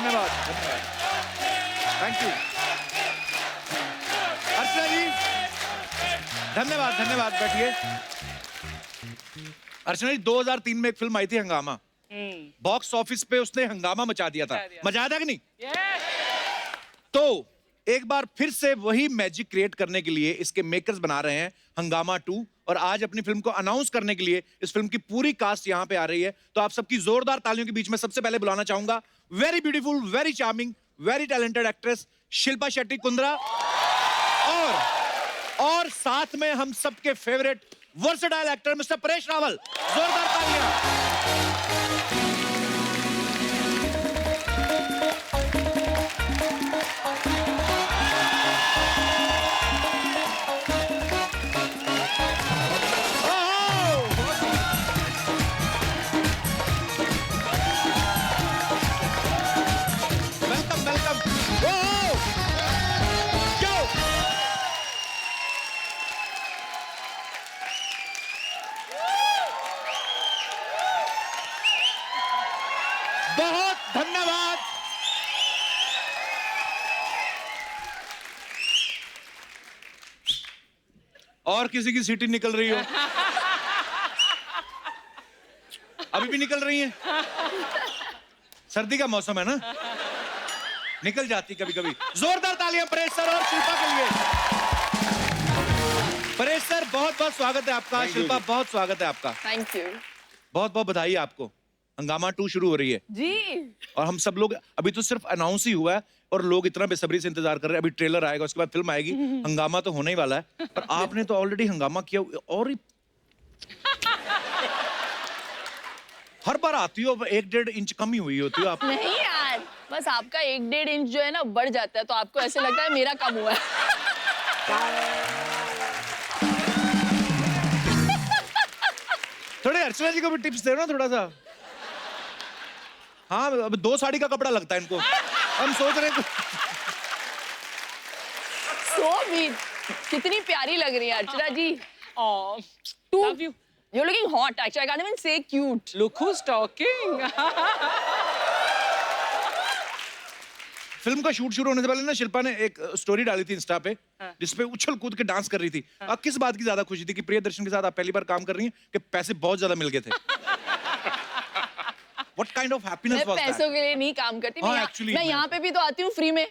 धन्यवाद धन्यवाद, thank you Archana जी, धन्यवाद धन्यवाद, बैठिए। अर्चना जी 2003 में एक फिल्म आई थी हंगामा, बॉक्स ऑफिस पे उसने हंगामा मचा दिया था, मजा आया था कि नहीं? तो एक बार फिर से वही मैजिक क्रिएट करने के लिए इसके मेकर्स बना रहे हैं हंगामा 2, और आज अपनी फिल्म को अनाउंस करने के लिए इस फिल्म की पूरी कास्ट यहाँ पे आ रही है। तो आप सबकी जोरदार तालियों के बीच में सबसे पहले बुलाना चाहूंगा very beautiful, very charming, very talented actress Shilpa Shetty Kundra, और साथ में हम सबके favourite versatile actor mister Paresh Rawal. जोरदार तालियां। Welcome welcome. बहुत धन्यवाद। और किसी की सीटी निकल रही हो? अभी भी निकल रही है? सर्दी का मौसम है ना, निकल जाती कभी कभी। जोरदार तालियां परेश सर और शिल्पा के लिए। परेश सर बहुत बहुत स्वागत है आपका, शिल्पा बहुत स्वागत है आपका। Thank you. बहुत बहुत बधाई आपको। हंगामा 2 शुरू हो रही है जी, और हम सब लोग, अभी तो सिर्फ अनाउंस ही हुआ है और लोग इतना बेसब्री से इंतजार कर रहे हैं। अभी ट्रेलर आएगा, उसके बाद फिल्म आएगी। हंगामा तो होने ही वाला है, पर आपने तो ऑलरेडी हंगामा किया और हर बार आती हो 1-1.5 इंच कम ही हुई होती हो आप। नहीं यार, बस आपका 1-1.5 इंच जो है ना बढ़ जाता है, तो आपको ऐसे लगता है मेरा कम हुआ है। थोड़े अर्चना जी को भी टिप्स दे ना थोड़ा सा। हाँ, अब 2 साड़ी का कपड़ा लगता है इनको, हम सोच रहे हैं। So sweet, कितनी प्यारी लग रही है अर्चना जी। Love you. You're looking hot. Actually, I can't even say cute. Look who's talking. Film का शूट शुरू होने से पहले ना शिल्पा ने एक स्टोरी डाली थी इंस्टा पे, जिसपे उछल कूद के डांस कर रही थी। आप किस बात की ज्यादा खुशी थी कि प्रियदर्शन के साथ आप पहली बार काम कर रही हैं कि पैसे बहुत ज्यादा मिल गए थे? What kind of happiness मैं was that? पैसों के लिए नहीं काम करती, हाँ, मैं actually, मैं यहाँ पे भी तो आती हूँ फ्री में।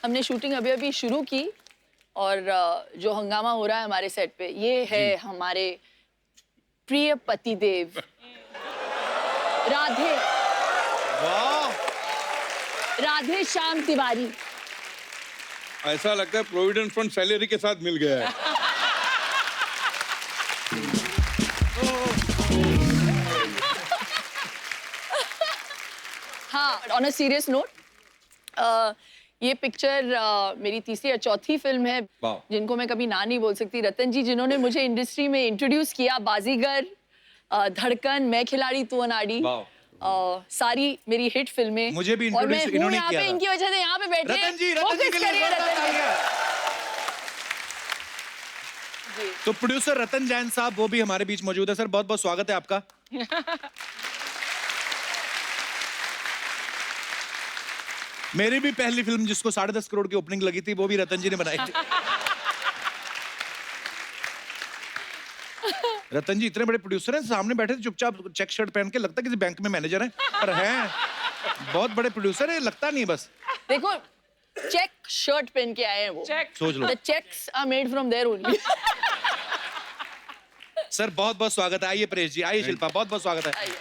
हमने शूटिंग अभी अभी शुरू की और जो हंगामा हो रहा है हमारे सेट पे, ये है हमारे प्रिय पतिदेव राधे, वाह, राधे श्याम तिवारी। ऐसा लगता है प्रोविडेंट फंड सैलरी के साथ मिल गया है। हाँ, ऑन अ सीरियस नोट, ये पिक्चर मेरी तीसरी या चौथी फिल्म है जिनको मैं कभी ना नहीं बोल सकती। रतन जी जिन्होंने मुझे इंडस्ट्री में इंट्रोड्यूस किया, बाजीगर, धड़कन, मैं खिलाड़ी तू अनाड़ी, सारी मेरी हिट फिल्में। मुझे भी और मैं इंट्रोड्यूस हूँ इन्होंने यहाँ किया पे था। इनकी वजह से यहाँ पे बैठे। रतन जी के लिए जी। तो प्रोड्यूसर रतन जैन साहब वो भी हमारे बीच मौजूद है। सर बहुत बहुत स्वागत है आपका। मेरी भी पहली फिल्म जिसको 10.5 करोड़ की ओपनिंग लगी थी वो भी रतन जी ने बनाई थी। रतन जी इतने बड़े प्रोड्यूसर हैं, सामने बैठे थे चुपचाप चेक शर्ट पहन के, लगता किसी बैंक में मैनेजर हैं, पर हैं बहुत बड़े प्रोड्यूसर है, लगता नहीं है बस। देखो चेक शर्ट पहन के आए हैं वो। सोच लो। The checks are made from there only. Sir बहुत बहुत स्वागत है। आइए परेश जी, आइए शिल्पा, बहुत बहुत स्वागत है। आइए।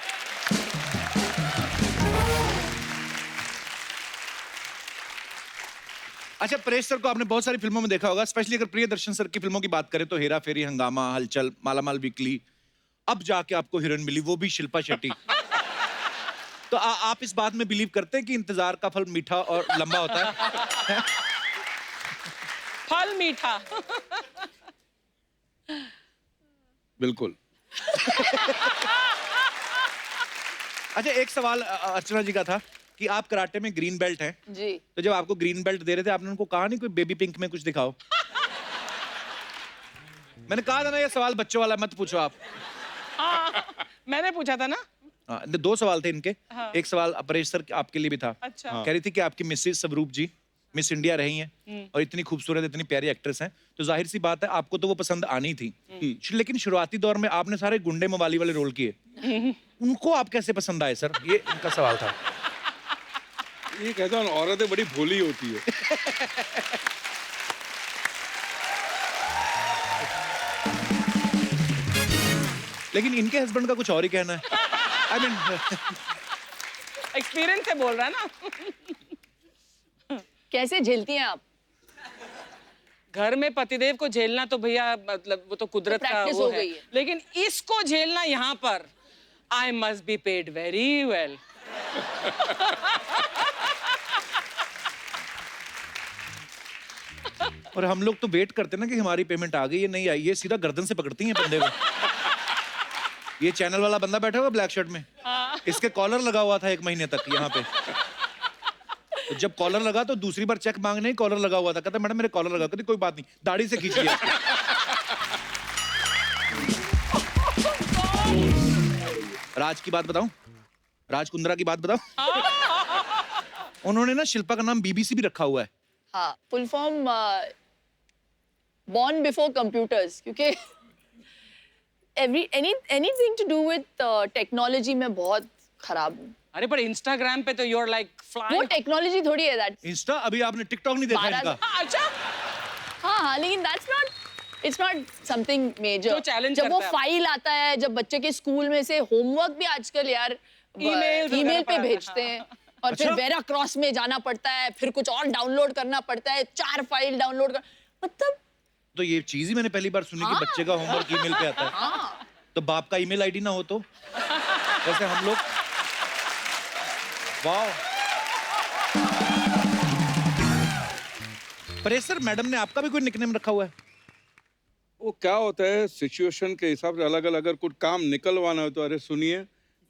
अच्छा, परेश सर को आपने बहुत सारी फिल्मों में देखा होगा, स्पेशली अगर प्रियदर्शन सर की फिल्मों की बात करें तो हेरा फेरी, हंगामा, हलचल, मालामाल वीकली, अब जाके आपको हीरोइन मिली, वो भी शिल्पा शेट्टी। तो आप इस बात में बिलीव करते हैं कि इंतजार का फल मीठा और लंबा होता है? फल मीठा। बिल्कुल। अच्छा, एक सवाल अर्चना जी का था कि आप कराटे में ग्रीन बेल्ट हैं जी। तो जब आपको ग्रीन बेल्ट दे रहे थे आपने उनको कहा नहीं कोई बेबी पिंक में कुछ दिखाओ? मैंने कहा था ना ये सवाल बच्चों वाला मत पूछो आप। मैंने पूछा था ना। हाँ, 2 सवाल थे इनके। हाँ। एक सवाल अपरेश सर आपके लिए भी था। अच्छा। कह रही थी कि आपकी मिसेस स्वरूप जी मिस इंडिया रही हैं और इतनी खूबसूरत इतनी प्यारी एक्ट्रेस हैं, तो जाहिर सी बात है आपको तो वो पसंद आनी थी। लेकिन शुरुआती दौर में आपने सारे गुंडे मवाली वाले रोल किए, उनको आप कैसे पसंद आए सर? ये इनका सवाल था। ये कहता हूँ औरतें बड़ी भोली होती है। लेकिन इनके हस्बैंड का कुछ और ही कहना है। आई मीन एक्सपीरियंस से बोल रहा है ना। कैसे झेलती हैं आप? घर में पतिदेव को झेलना तो भैया मतलब वो तो कुदरत तो का practice वो हो है, गई है। लेकिन इसको झेलना यहाँ पर I must be paid very well. और हम लोग तो वेट करते ना कि हमारी पेमेंट आ गई है नहीं आई, ये सीधा गर्दन से पकड़ती हैं बंदे को। ये चैनल वाला बंदा बैठा हुआ ब्लैक शर्ट में, इसके कॉलर लगा हुआ था 1 महीने तक यहाँ पे। तो जब कॉलर लगा तो दूसरी बार चेक मांगने ही कॉलर लगा हुआ था। कहता मैडम मेरे कॉलर लगा, कहती कोई बात नहीं दाढ़ी से खींच लिया। राज की बात बताऊं, राज कुंद्रा की बात बताऊं। उन्होंने ना शिल्पा का नाम बीबीसी भी रखा हुआ है। हाँ, full form born before computers, क्योंकि anything to do with technology में बहुत खराब हूँ। अरे पर इंस्टाग्राम पे तो you're like वो flying। टेक्नोलॉजी थोड़ी है दैट। इंस्टा अभी आपने टिकटॉक नहीं देखा 12 इनका? अच्छा। हाँ, लेकिन it's not something major। जो challenge जब वो करता है। फाइल आता है, जब बच्चे के स्कूल में से होमवर्क भी आजकल यार ईमेल पे भेजते हैं और फिर अच्छा? वेरा क्रॉस में जाना पड़ता है, फिर कुछ और डाउनलोड करना पड़ता है, 4 फाइल डाउनलोड कर, मतलब तो ये चीज ही मैंने पहली बार सुनी कि बच्चे का होमवर्क ईमेल पे आता है। हाँ। तो बाप का ईमेल आईडी ना हो तो वैसे हम लोग वाह। परेश सर मैडम ने आपका भी कोई निकनेम रखा हुआ है? वो क्या होता है सिचुएशन के हिसाब से अलग अलग। अगर कुछ काम निकलवाना हो तो अरे सुनिए,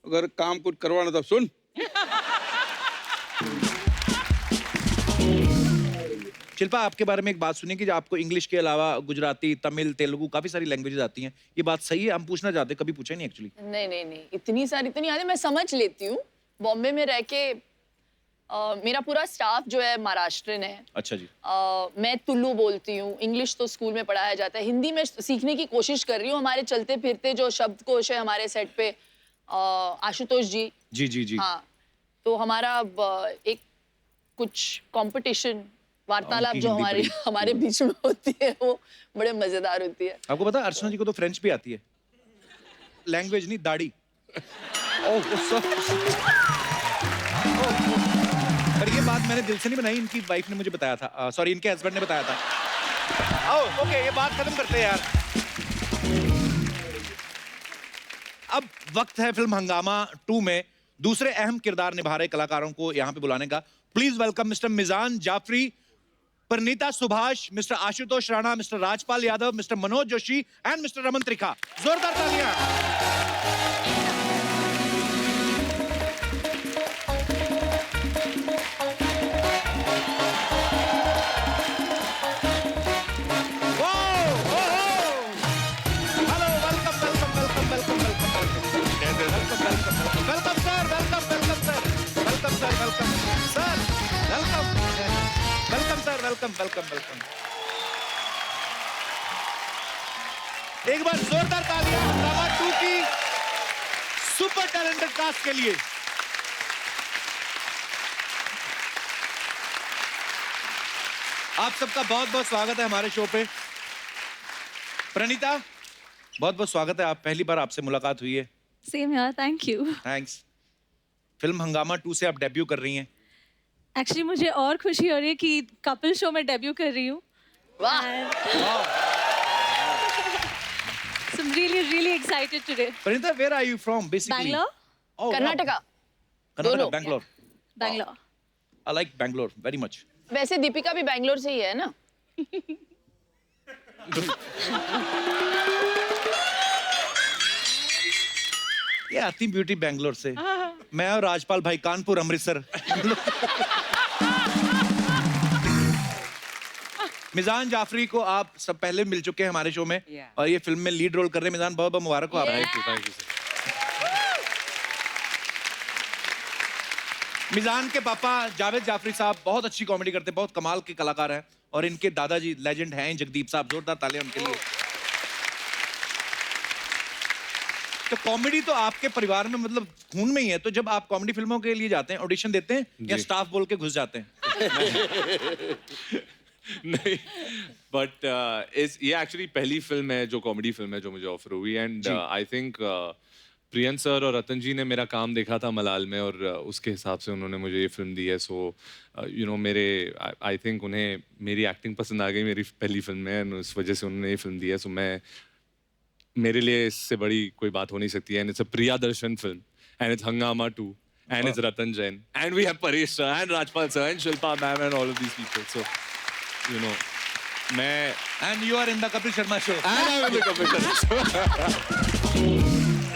अगर काम कुछ करवाना तो सुन। शिल्पा आपके बारे में एक बात सुनी कि आपको इंग्लिश के अलावा गुजराती, तमिल, तेलुगु काफी सारी लैंग्वेजेस आती हैं, ये बात सही है? हम पूछना चाहते, कभी पूछा नहीं एक्चुअली। नहीं, इतनी आती, मैं समझ लेती हूँ। बॉम्बे में रह के मेरा पूरा स्टाफ जो है महाराष्ट्रन है। अच्छा जी। मैं तुलु बोलती हूँ, इंग्लिश तो स्कूल में पढ़ाया जाता है, हिंदी में सीखने की कोशिश कर रही हूँ। हमारे चलते फिरते जो शब्दकोश है हमारे सेट पे, आशुतोष जी। जी। हाँ, तो हमारा एक कुछ कंपटीशन वार्तालाप जो हमारे बीच में होती है वो बड़े मजेदार होती है। आपको पता है अर्चना जी को तो फ्रेंच भी आती है, लैंग्वेज नहीं दाढ़ी। पर ये बात मैंने दिल से नहीं बनाई, इनकी वाइफ ने मुझे बताया था, सॉरी इनके हस्बैंड ने बताया था। ओके, ये बात खत्म करते हैं यार। अब वक्त है फिल्म हंगामा 2 में दूसरे अहम किरदार निभा रहे कलाकारों को यहाँ पे बुलाने का। Please welcome mister Mizaan Jafri, Parineeta Subhash, mister Ashutosh Rana, mister Rajpal Yadav, mister Manoj Joshi and mister Raman Trikha. जोरदार तालियां। वेलकम। एक बार जोरदार तालियां हंगामा 2 की सुपर टैलेंटेड कास्ट के लिए। आप सबका बहुत बहुत स्वागत है हमारे शो पे। प्रणीता बहुत बहुत स्वागत है, आप पहली बार आपसे मुलाकात हुई है। सेम यार, थैंक यू। थैंक्स। फिल्म हंगामा 2 से आप डेब्यू कर रही हैं। एक्चुअली मुझे और खुशी हो रही है कि कपल शो में डेब्यू कर रही हूँ। वाह। So I'm really excited today. Pranita, where are you from basically? Bangalore? Oh, Karnataka. Karnataka, दोनों। Bangalore. Bangalore. I like Bangalore very much. वैसे दीपिका भी बैंगलोर से ही है ना? ये आती ब्यूटी बैंगलोर से। मैं और राजपाल भाई कानपुर, अमृतसर। मिजान जाफरी को आप सब पहले मिल चुके हैं हमारे शो में और ये फिल्म में लीड रोल कर रहे हैं। मिजान बहुत बहुत मुबारक हो आपको। मिजान के पापा जावेद जाफरी साहब बहुत अच्छी कॉमेडी करते हैं, बहुत कमाल के कलाकार हैं, और इनके दादाजी लेजेंड हैं जगदीप साहब, जोरदार तालियां उनके लिए। तो कॉमेडी तो आपके परिवार में मतलब खून में ही है, तो जब आप कॉमेडी फिल्मों के लिए जाते हैं, ऑडिशन देते हैं या स्टाफ बोल के घुस जाते हैं? नहीं, बट ये एक्चुअली पहली फिल्म है जो कॉमेडी फिल्म है जो मुझे ऑफर हुई, and I think prion sir और रतन जी ने मेरा काम देखा था मलाल में, और उसके हिसाब से उन्होंने मुझे ये फिल्म दी है। सो यू नो मेरे आई थिंक उन्हें मेरी एक्टिंग पसंद आ गई मेरी पहली फिल्म में, और उस वजह से उन्होंने ये फिल्म दी है। सो मेरे लिए इससे बड़ी कोई बात हो नहीं सकती है। And it's a Priyadarshan film, and it's Hungama 2, and it's Ratan Jain, and we have Paresh sir and Rajpal sir and Shilpa ma'am and all of these people. So you know and you are in the Kapil Sharma show.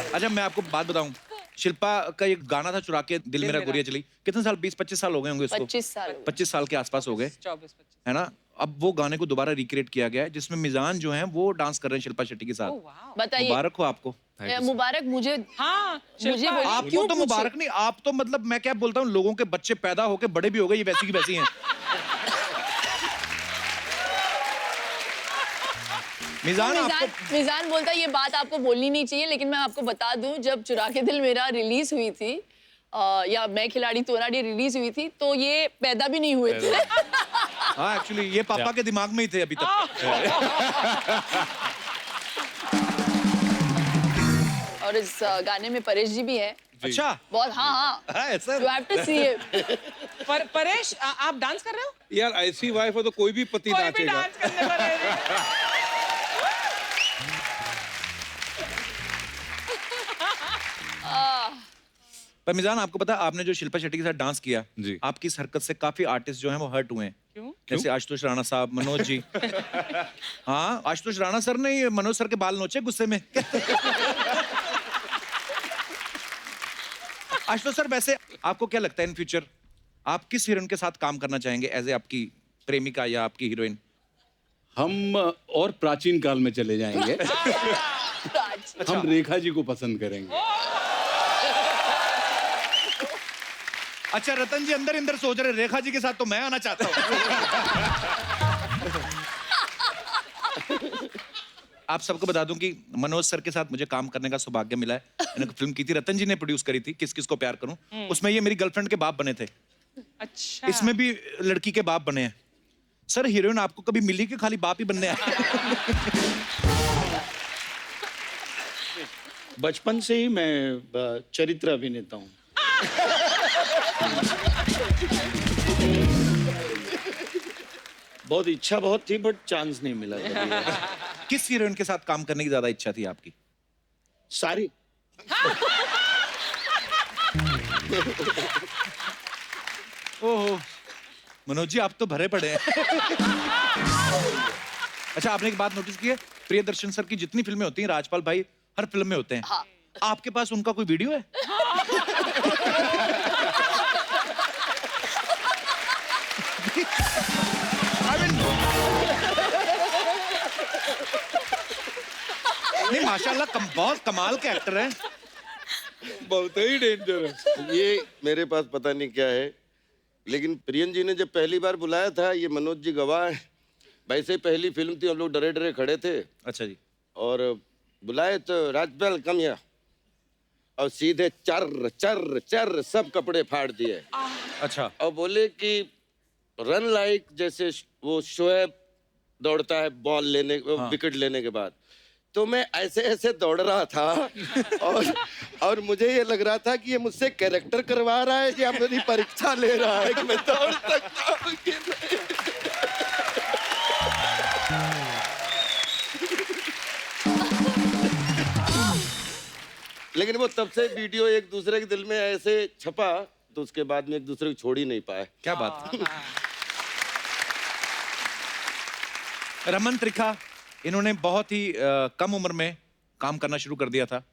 अच्छा, मैं आपको बात बताऊं, शिल्पा का एक गाना था चुरा के दिल मेरा गोरिया चली, कितने साल, 20-25 साल हो गए होंगे उसको? 25 साल के आसपास हो गए, 24-25 है ना? अब वो गाने को दोबारा रिक्रिएट किया गया है, जिसमें मिजान जो हैं वो डांस कर रहे हैं शिल्पा शेट्टी के साथ। बताइए। मुबारक हो आपको। मुबारक मुझे। हाँ, मुझे आपको तो मुबारक नहीं, आप तो मतलब मैं क्या बोलता हूँ, लोगों के बच्चे पैदा होके बड़े भी हो गए, ये वैसी की वैसी हैं। मिजान बोलता है ये बात आपको बोलनी नहीं चाहिए, लेकिन मैं आपको बता दूं, जब चुरा के दिल मेरा रिलीज हुई थी या मैं खिलाड़ी तू अनाड़ी रिलीज हुई थी, तो ये पैदा भी नहीं हुए थे। हाँ, एक्चुअली ये पापा के दिमाग में ही थे अभी तक। और इस गाने में परेश जी भी है। अच्छा, बहुत। हाँ, ऐसा You have to see it। Paresh, आप डांस कर रहे हो? यार ऐसी वाइफ हो तो कोई भी पति कोई भी नाचेगा। डांस करने को रेडी। पर मिजान, आपको पता है आपने जो शिल्पा शेट्टी के साथ डांस किया, जी, आपकी इस हरकत से काफी आर्टिस्ट जो हैं वो हर्ट हुए हैं। क्यों? जैसे आशुतोष राणा साहब, मनोज जी। हाँ, आशुतोष राणा सर ने ये मनोज सर के बाल नोचे गुस्से में। आशुतोष सर, वैसे आपको क्या लगता है इन फ्यूचर आप किस हीरोइन के साथ काम करना चाहेंगे एज ए आपकी प्रेमिका या आपकी हीरोइन? हम और प्राचीन काल में चले जाएंगे। हम रेखा जी को पसंद करेंगे। अच्छा, रतन जी अंदर अंदर सोच रहे रेखा जी के साथ तो मैं आना चाहता हूँ। आप सबको बता दूं कि मनोज सर के साथ मुझे काम करने का सौभाग्य मिला है। मैंने फिल्म की थी, रतन जी ने प्रोड्यूस करी थी, किस किस को प्यार करूं। उसमें ये मेरी गर्लफ्रेंड के बाप बने थे। अच्छा। इसमें भी लड़की के बाप बने हैं। सर, हीरोइन आपको कभी मिली कि खाली बाप ही बनने आए? बचपन से ही मैं चरित्र अभिनेता हूँ। बहुत इच्छा बहुत थी, बट चांस नहीं मिला। किस हीरोइन के साथ काम करने की ज्यादा इच्छा थी आपकी? सारी। ओहो, मनोज जी आप तो भरे पड़े हैं। अच्छा, आपने एक बात नोटिस की है, प्रियदर्शन सर की जितनी फिल्में होती हैं, राजपाल भाई हर फिल्म में होते हैं। हाँ। आपके पास उनका कोई वीडियो है? नहीं, माशाल्लाह बहुत कमाल के एक्टर हैं। बहुत ही डेंजरस। ये मेरे पास पता नहीं क्या है, लेकिन प्रियन जी ने जब पहली बार बुलाया था, ये मनोज जी गवाह हैं, वैसे ही पहली फिल्म थी, हम लोग डरे डरे खड़े थे। अच्छा जी। और बुलाए तो राजपाल कम या, और सीधे चर चर चर सब कपड़े फाड़ दिए। अच्छा। और बोले कि रन लाइक, जैसे वो शोएब दौड़ता है बॉल लेने, विकेट लेने के बाद, तो मैं ऐसे ऐसे दौड़ रहा था और मुझे ये लग रहा था कि ये मुझसे कैरेक्टर करवा रहा है या मेरी परीक्षा ले रहा है कि मैं दौड़ सकता हूँ कि नहीं। लेकिन वो तब से वीडियो एक दूसरे के दिल में ऐसे छपा, तो उसके बाद में एक दूसरे को छोड़ ही नहीं पाए। क्या बात। रमन त्रिखा, इन्होंने बहुत ही कम उम्र में काम करना शुरू कर दिया था।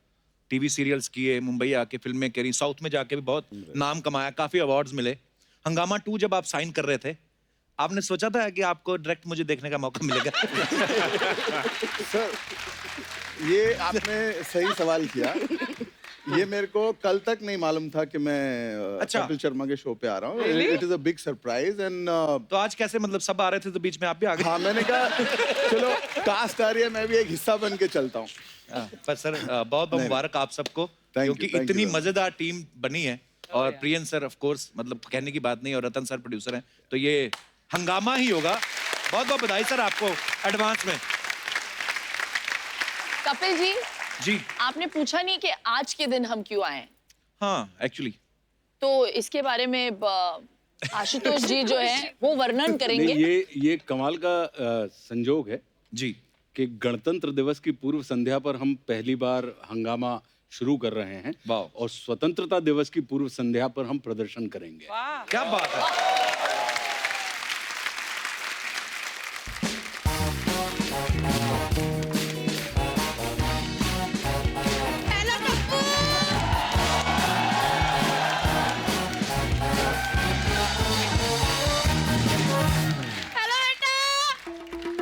टीवी सीरियल्स किए, मुंबई आके फिल्में करी, साउथ में जाके भी बहुत नाम कमाया, काफी अवार्ड्स मिले। हंगामा 2 जब आप साइन कर रहे थे, आपने सोचा था कि आपको डायरेक्ट मुझे देखने का मौका मिलेगा? सर, ये आपने सही सवाल किया। ये मेरे को कल तक नहीं मालूम था कि मैं अच्छा। कपिल शर्मा के शो पे आ रहा हूँ। It is a big surprise and तो आज कैसे, मतलब सब आ रहे थे तो बीच में आप भी आ गए? हाँ, मैंने कहा चलो कास्ट आ रही है, मैं भी एक हिस्सा बन के चलता हूँ। पर सर बहुत बहुत मुबारक आप सबको, Thank you, क्योंकि thank इतनी you, मजेदार टीम बनी है। और प्रियन सर ऑफ कोर्स, मतलब कहने की बात नहीं, और रतन सर प्रोड्यूसर हैं, तो ये हंगामा ही होगा। बहुत बहुत बधाई सर आपको एडवांस में। कपिल जी, जी आपने पूछा नहीं कि आज के दिन हम क्यों आए हैं। हाँ, एक्चुअली तो इसके बारे में आशुतोष जी जो है वो वर्णन करेंगे। नहीं, ये कमाल का संजोग है जी कि गणतंत्र दिवस की पूर्व संध्या पर हम पहली बार हंगामा शुरू कर रहे हैं वाह। और स्वतंत्रता दिवस की पूर्व संध्या पर हम प्रदर्शन करेंगे। क्या बात है।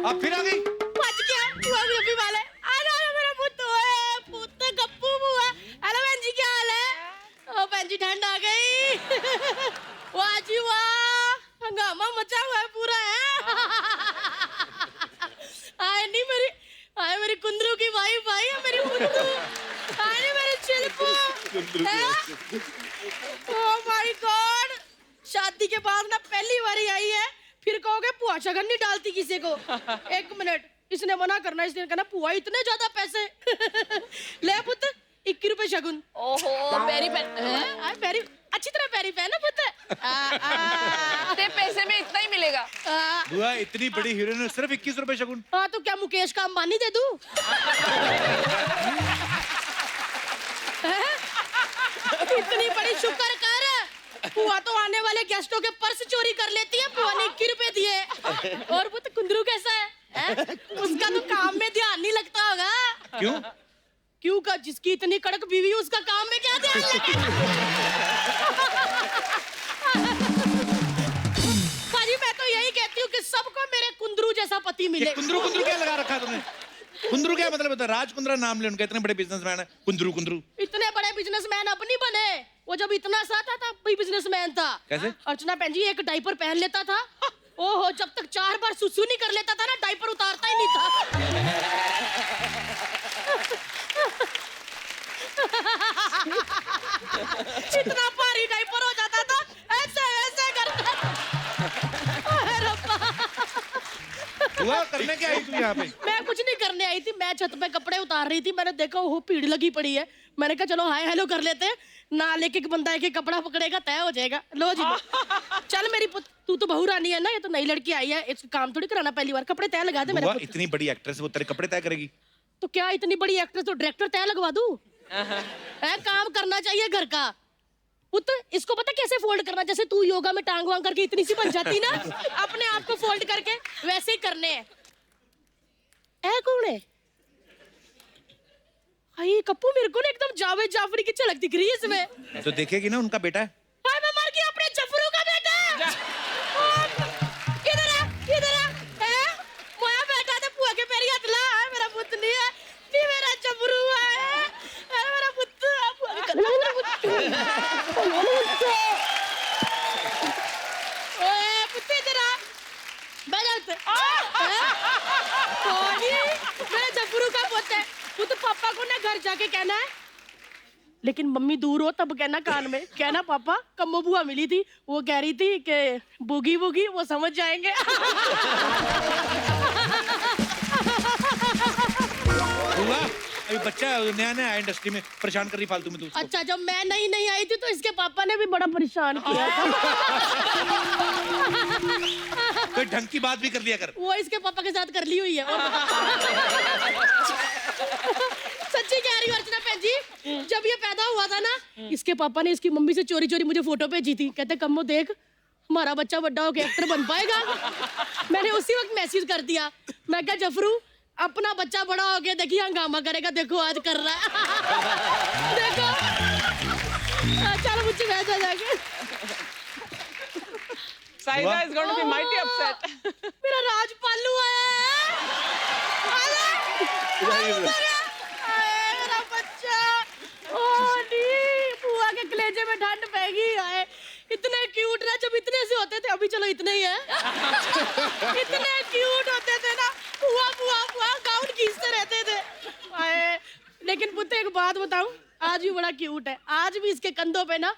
आप फिर आ गई? बच गया हुआ भी अभी वाले अरे मेरा पुत्त ओए पुत्त गप्पू बुआ। हेलो बहन जी, क्या हाल है? ओ बहन जी, ठंड आ गई। वाह जी वाह, हंगामा मचा हुआ है पूरा है। आए नहीं मेरी कुंदरू की वाइफ आई है, मेरी कुंदरू। आए नहीं मेरे चिल्पू। ओह माय गॉड, शादी के बाद ना पहली बारी आई है, फिर कहोगे पुआ शगन नहीं डालती किसी को। एक मिनट, इसने मना करना, इसने कहना पुआ इतने ज्यादा पैसे। ले पुत्र 21 रुपए शगुन। ओहो, पैरी पैरी अच्छी तरह पैरी पहना पुत्र। ते पैसे में इतना ही मिलेगा। बुआ इतनी बड़ी हीरोइन, सिर्फ 21 रुपए शगुन? हाँ, तो क्या मुकेश का अंबानी दे दूं? इतनी बड़ी शुक्र कर, पुआ तो आने वाले गेस्टों के पर्स चोरी कर लेती है, पुआ ने 21 रुपए दिए। और वो तो कुंदरू कैसा है? उसका तो काम में ध्यान नहीं लगता होगा। क्यों? क्यों का, जिसकी इतनी कड़क बीवी है, उसका काम में क्या ध्यान लगेगा? भाजी, मैं तो यही कहती हूँ कि सबको मेरे कुंदरू जैसा पति मिले। कुंदरू कुंदरू क्या लगा रखा तुमने? कुंदरू क्या मतलब होता है? राज कुंद्रा नाम ले उनका, इतने बड़े बिजनेसमैन है। कुंदरू कुंदरू इतने बड़े बिजनेसमैन अब नहीं बने, वो जब इतना सा था तब भी बिजनेसमैन था। कैसे? अर्चना बहन जी एक डायपर पहन लेता था, ओहो, जब तक 4 बार सुसु नहीं कर लेता था ना, डायपर उतारता ही नहीं था। इतना भारी डायपर हो जाता था, ऐसे ऐसे करता था। ओए रब्बा। हुआ करने क्या आई तू यहाँ पे? मैं कुछ नहीं करने आई थी, मैं छत पे कपड़े उतार रही थी, मैंने देखा वो भीड़ लगी पड़ी है, मैंने कहा चलो हाय हेलो कर लेते हैं ना, लेके एक बंदा एक कपड़ा पकड़ेगा तय हो जाएगा। लो जी चल मेरी तू तो बहू रानी है ना, ये तो नई लड़की आई है, इसका काम थोड़ी कराना, पहली बार कपड़े तय लगा दे मेरे। इतनी बड़ी एक्ट्रेस, वो तेरे कपड़े तय करेगी? तो क्या इतनी बड़ी एक्ट्रेस तो डायरेक्टर तय लगवा दूं? काम करना चाहिए घर का। पुत्र, इसको पता कैसे फोल्ड करना, जैसे तू योगा में टांग वांग करके इतनी सी बन जाती ना, अपने आप को फोल्ड करके वैसे ही करने हैं। कौन है? हाय कप्पू, मेरे को ना एकदम जावेद जाफरी की झलक दिख रही है इसमें। तो देखेगी ना, उनका बेटा है। हाय मैं मर गई, अपने जफरू का बेटा। किधर है? किधर है? मोया बेटा तो पुआ के पैरी हाथ ला, मेरा पुत्र नहीं है, नहीं मेरा जफरू है, मेरा पुत्र है, पुआ के मेरा पुत्र। ओए पुत्र इधर आ, बैठ जा। कौन है? मेरा जफरू का पुत्र है। वो तो पापा को ना घर जाके कहना है, लेकिन मम्मी दूर हो तब कहना कान में, कहना पापा कम्मो बुआ मिली थी, वो कह रही थी कि बुगी बुगी, वो समझ जाएंगे। बुआ अभी बच्चा नया नया इंडस्ट्री में, परेशान कर रही फालतू में तू उसको। अच्छा, जब मैं नहीं आई थी तो इसके पापा ने भी बड़ा परेशान किया था। कोई ढंग की बात भी कर लिया कर। वो इसके पापा के साथ कर ली हुई है। सच्ची कह रही हूँ अर्चना बहन जी, जब ये पैदा हुआ था ना, इसके पापा ने इसकी मम्मी से चोरी चोरी मुझे फोटो भेजी थी, कहते कम्मो देख हमारा बच्चा बड़ा होकर एक्टर बन पाएगा। मैंने उसी वक्त मैसेज कर दिया, मैं क्या जफरू अपना बच्चा बड़ा हो गया, देखिए हंगामा करेगा, देखो आज कर रहा है। देखो चलो मुझे बैठा जाके। Saida is going to be mighty upset. मेरा राज पालू आया है। मेरा बच्चा। कलेजे में ठंड पैगी आए। इतने क्यूट ना, जब इतने से होते थे, अभी चलो इतने ही है। इतने क्यूट होते थे ना, हुआ हुआ हुआ गाउन खींचते रहते थे आए। लेकिन पुत्र एक बात बताऊं, आज भी बड़ा क्यूट है। आज भी इसके कंधों पे ना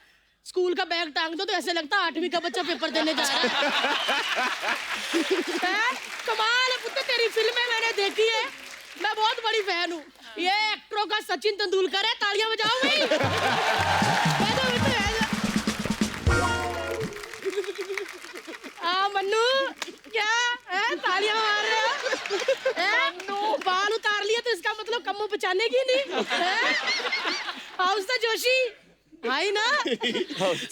स्कूल का बैग टांग दो तो ऐसे लगता है 8वीं का बच्चा पेपर देने जा रहा है। कमाल है पुत्र, तेरी फिल्में मैंने देखी है, मैं बहुत बड़ी फैन हूँ। ये एक्टरों का सचिन तेंदुलकर है, तालियां बजाओ भाई। मन्नू क्या है, तालियां मार रहे हो? मन्नू बाल उतार लिया तो इसका मतलब कम्मू बचाने की नहीं है? हाउस था जोशी भाई ना।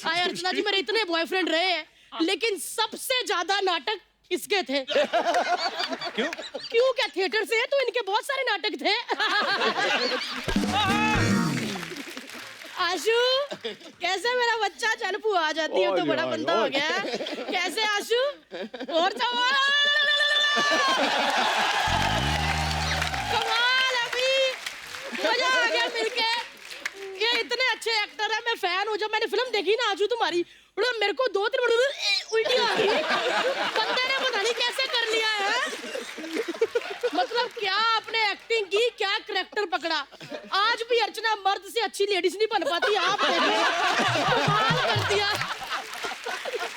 हाय अर्चना जी, मेरे इतने बॉयफ्रेंड रहे हैं, लेकिन सबसे ज्यादा नाटक इसके थे। क्यों? क्यों क्या थिएटर से है तो इनके बहुत सारे नाटक थे। आशु कैसे मेरा बच्चा, चनपू आ जाती है तो बड़ा बंदा हो गया। कैसे आशु? और कमाल, अभी मजा आ गया मिलके। ये इतने अच्छे एक्टर है, मैं फैन हूँ। जब मैंने फिल्म देखी ना आशु तुम्हारी, मेरे को 2-3 उल्टी आ गई। बंदे ने पता नहीं कैसे कर लिया है। मतलब क्या आपने एक्टिंग की, क्या करैक्टर पकड़ा। आज भी अर्चना मर्द से अच्छी लेडीज नहीं बन पाती, आप कमाल कर दिया।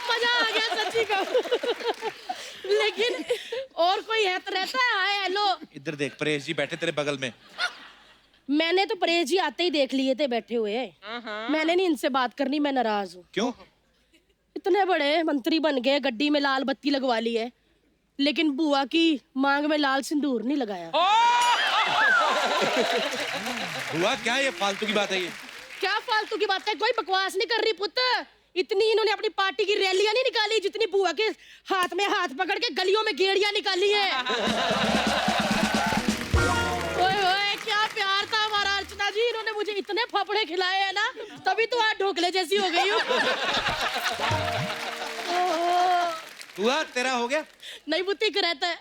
मजा आ गया सच्ची का। लेकिन और कोई है तो रहता है। हाय हेलो, इधर देख, परेश जी बैठे तेरे बगल में। मैंने तो परेश जी आते ही देख लिए थे बैठे हुए। मैंने नहीं इनसे बात करनी, मैं नाराज हूँ। क्यों? इतने बड़े मंत्री बन गए, गड्डी में लाल बत्ती लगवा ली है, लेकिन बुआ की मांग में लाल सिंदूर नहीं लगाया। हुआ क्या? ये फालतू की बात है ये। क्या फालतू की बात है? कोई बकवास नहीं कर रही पुत्र। इतनी इन्होंने अपनी पार्टी की रैलियां नहीं निकाली जितनी बुआ के हाथ में हाथ पकड़ के गलियों में गेड़ियां निकाली है। ओए ओए क्या प्यार था हमारा अर्चना जी। इन्होंने मुझे इतने फाफड़े खिलाए हैं ना, तभी तो आज ढोकले जैसी हो गई हूँ। हुआ तेरा हो गया? नहीं बुद्धि का रहता है।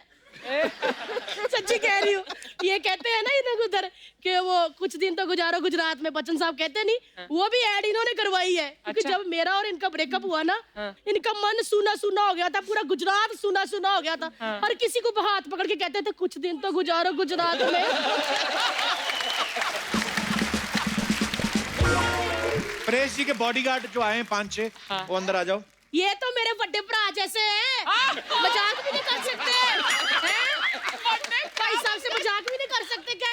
सच्ची कह रही हूँ। ये कहते हैं ना इधर उधर कि वो कुछ दिन तो गुजारो गुजरात में, बच्चन साहब कहते नहीं, वो भी ऐड इन्होंने करवाई है। क्योंकि जब मेरा और इनका ब्रेकअप हुआ ना, इनका मन सूना सूना हो गया था, पूरा गुजरात सूना सूना हो गया था। हर किसी को हाथ पकड़ के कहते थे कुछ दिन तो गुजारो गुजरात में। परेश जी के बॉडीगार्ड जो आए हैं 5-6, वो अंदर आ जाओ। ये तो मेरे बड़े भरा जैसे हैं, मजाक भी नहीं कर सकते हैं? भाई साहब से मजाक भी नहीं कर सकते क्या?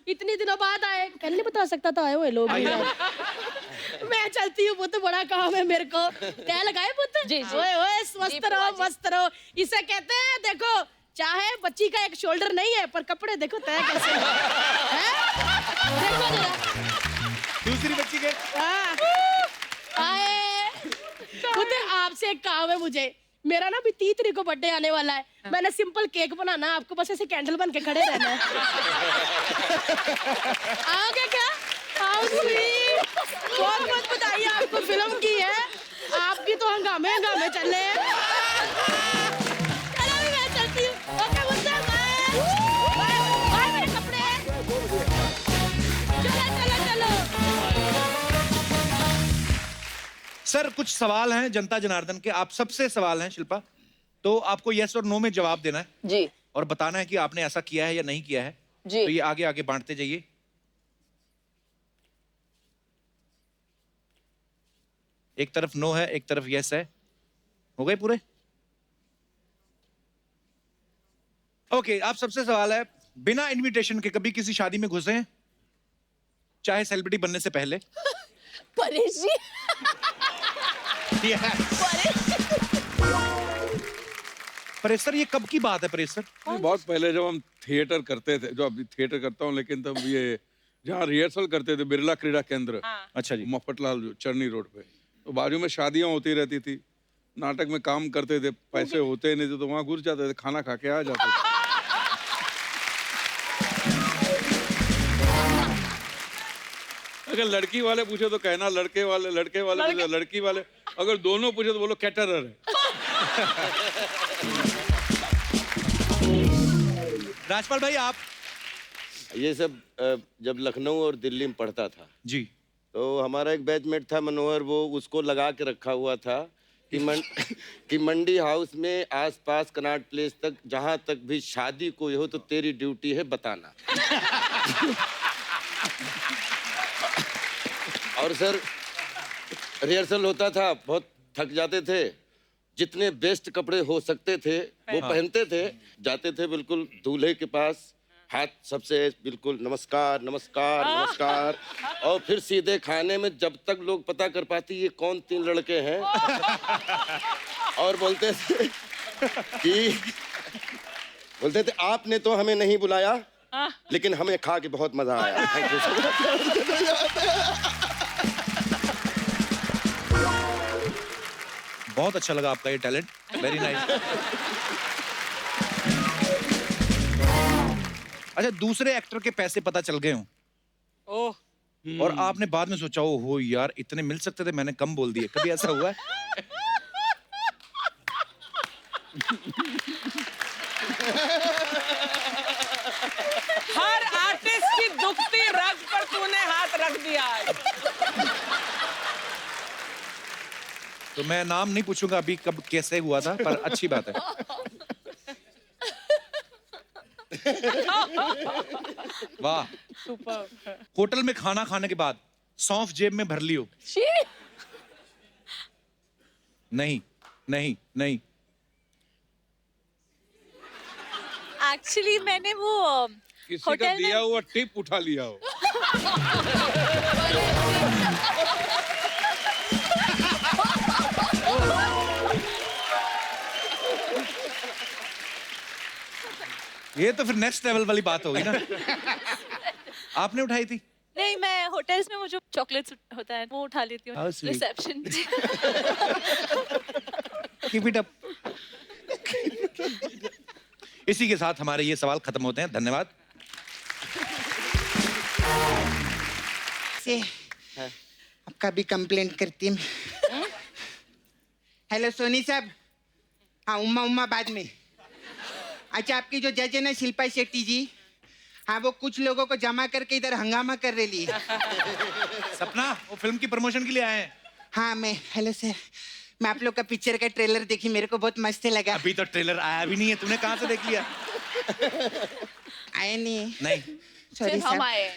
इतनी दिनों बाद आए, पहले नहीं बता सकता था आए हुए लोग। मैं चलती हूँ पुत्र, बड़ा काम है मेरे को। तय लगाए पुत्र? जी। ओए ओए मस्त रहो मस्त रहो। इसे कहते हैं देखो, चाहे बच्ची का एक शोल्डर नहीं है पर कपड़े देखो तय कैसे हैं। देखो जरा दूसरी बच्ची के। आए खुद आपसे एक काम है मुझे। मेरा ना भी 30 तारीख को बर्थडे आने वाला है। मैंने सिंपल केक बनाना, आपको बस ऐसे कैंडल बन के खड़े रहना है। आओगे क्या? आओ स्वीट, बहुत बहुत बधाई आपको फिल्म की है। आपकी तो हंगामे हंगामे चल रहे हैं। चलो मैं चलती हूँ। ओके मुझसे बाय बाय मेरे कपड़े। चलो चलो चलो। सर कुछ सवाल हैं जनता जनार्दन के, आप सबसे सवाल हैं शिल्पा, तो आपको यस और नो में जवाब देना है जी, और बताना है कि आपने ऐसा किया है या नहीं किया है। जी। तो ये आगे आगे बांटते जाइए। एक तरफ नो है, एक तरफ यस है। हो गए पूरे? ओके, आप सबसे सवाल है, बिना इनविटेशन के कभी किसी शादी में घुसे हैं, चाहे सेलिब्रिटी बनने से पहले? परेश जी। परेश सर, ये कब की बात है परेश सर? बहुत पहले जब हम थिएटर करते थे, जो अभी थिएटर करता हूँ, लेकिन तब ये जहाँ रिहर्सल करते थे बिरला क्रीड़ा केंद्र, अच्छा जी, मफतलाल चरनी रोड पे, तो बाजू में शादियां होती रहती थी। नाटक में काम करते थे, पैसे होते नहीं थे तो वहाँ घुस जाते थे, खाना खा के आ जाते थे। अगर लड़की वाले पूछे तो कहना लड़के वाले पूछे लड़की वाले, अगर दोनों पूछे तो बोलो कैटरर है। राजपाल भाई आप? ये सब जब लखनऊ और दिल्ली में पढ़ता था जी, तो हमारा एक बैचमेट था मनोहर, वो उसको लगा के रखा हुआ था कि मंडी हाउस में आसपास कनॉट प्लेस तक जहां तक भी शादी कोई हो तो तेरी ड्यूटी है बताना। और सर रिहर्सल होता था, बहुत थक जाते थे, जितने बेस्ट कपड़े हो सकते थे वो पहनते थे, जाते थे बिल्कुल दूल्हे के पास, हाथ सबसे बिल्कुल नमस्कार नमस्कार नमस्कार, और फिर सीधे खाने में, जब तक लोग पता कर पाती ये कौन 3 लड़के हैं, और बोलते थे आपने तो हमें नहीं बुलाया लेकिन हमें खा के बहुत मजा आया। Thank you so much. बहुत अच्छा लगा आपका ये टैलेंट, वेरी नाइस। अच्छा, दूसरे एक्टर के पैसे पता चल गए हों और आपने बाद में सोचा हो यार इतने मिल सकते थे, मैंने कम बोल दिए, कभी ऐसा हुआ है? हर आर्टिस्ट की दुखती रग पर तूने हाथ रख दिया। तो मैं नाम नहीं पूछूंगा अभी कब कैसे हुआ था, पर अच्छी बात है। वाह, सुपर। होटल में खाना खाने के बाद सौंफ जेब में भर लियो? नहीं नहीं नहीं। एक्चुअली मैंने वो किसी का होटल दिया में हुआ टिप उठा लिया हो। ये तो फिर नेक्स्ट लेवल वाली बात होगी ना। आपने उठाई थी? नहीं, मैं होटल्स में वो जो चॉकलेट्स होता है वो उठा लेती हूँ How sweet. Reception. Keep it up. इसी के साथ हमारे ये सवाल खत्म होते हैं, धन्यवाद। से आपका भी कंप्लेंट करती हूँ। हेलो सोनी साहब। हाँ, उम्मा बाद में। अच्छा, आपकी जो जज है ना शिल्पा शेट्टी जी, हाँ वो कुछ लोगों को जमा करके इधर हंगामा कर रही है। सपना, वो फिल्म की प्रमोशन के लिए आए हैं। हाँ हेलो सर, मैं आप लोग का पिक्चर का ट्रेलर देखी, मेरे को बहुत मस्त लगा। अभी तो ट्रेलर आया भी नहीं है, तूने कहाँ से देख लिया? आया नहीं? नहीं, सॉरी सिर्फ हम सर। आए।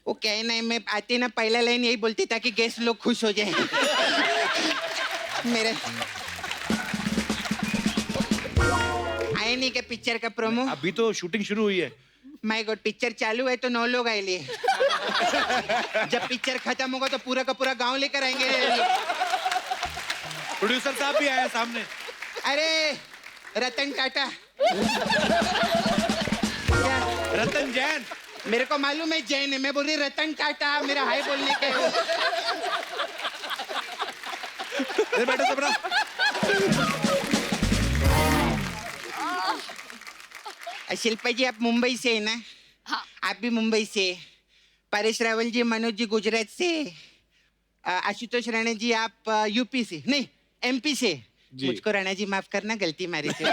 वो क्या नहीं, मैं आते ना पहला लाइन यही बोलती ताकि गेस्ट लोग खुश हो जाए। मेरे आए नहीं के पिक्चर का प्रोमो? अभी तो शूटिंग शुरू हुई है। माय गॉड, पिक्चर चालू है तो 9 लोग आए लिए। जब पिक्चर खत्म होगा तो पूरा का पूरा गांव लेकर आएंगे। प्रोड्यूसर साहब भी आए हैं सामने। अरे रतन टाटा। रतन जैन। मेरे को मालूम है जैन है, मैं बोल रही रतन टाटा, मेरा हाय बोलने के। बैठो सबरा। शिल्पा जी आप मुंबई से है ना? हाँ। आप भी मुंबई से। परेश रावल जी, मनोज जी गुजरात से, आशुतोष राणा जी आप यूपी से, नहीं एमपी से। मुझको राणा जी माफ करना, गलती मारी से।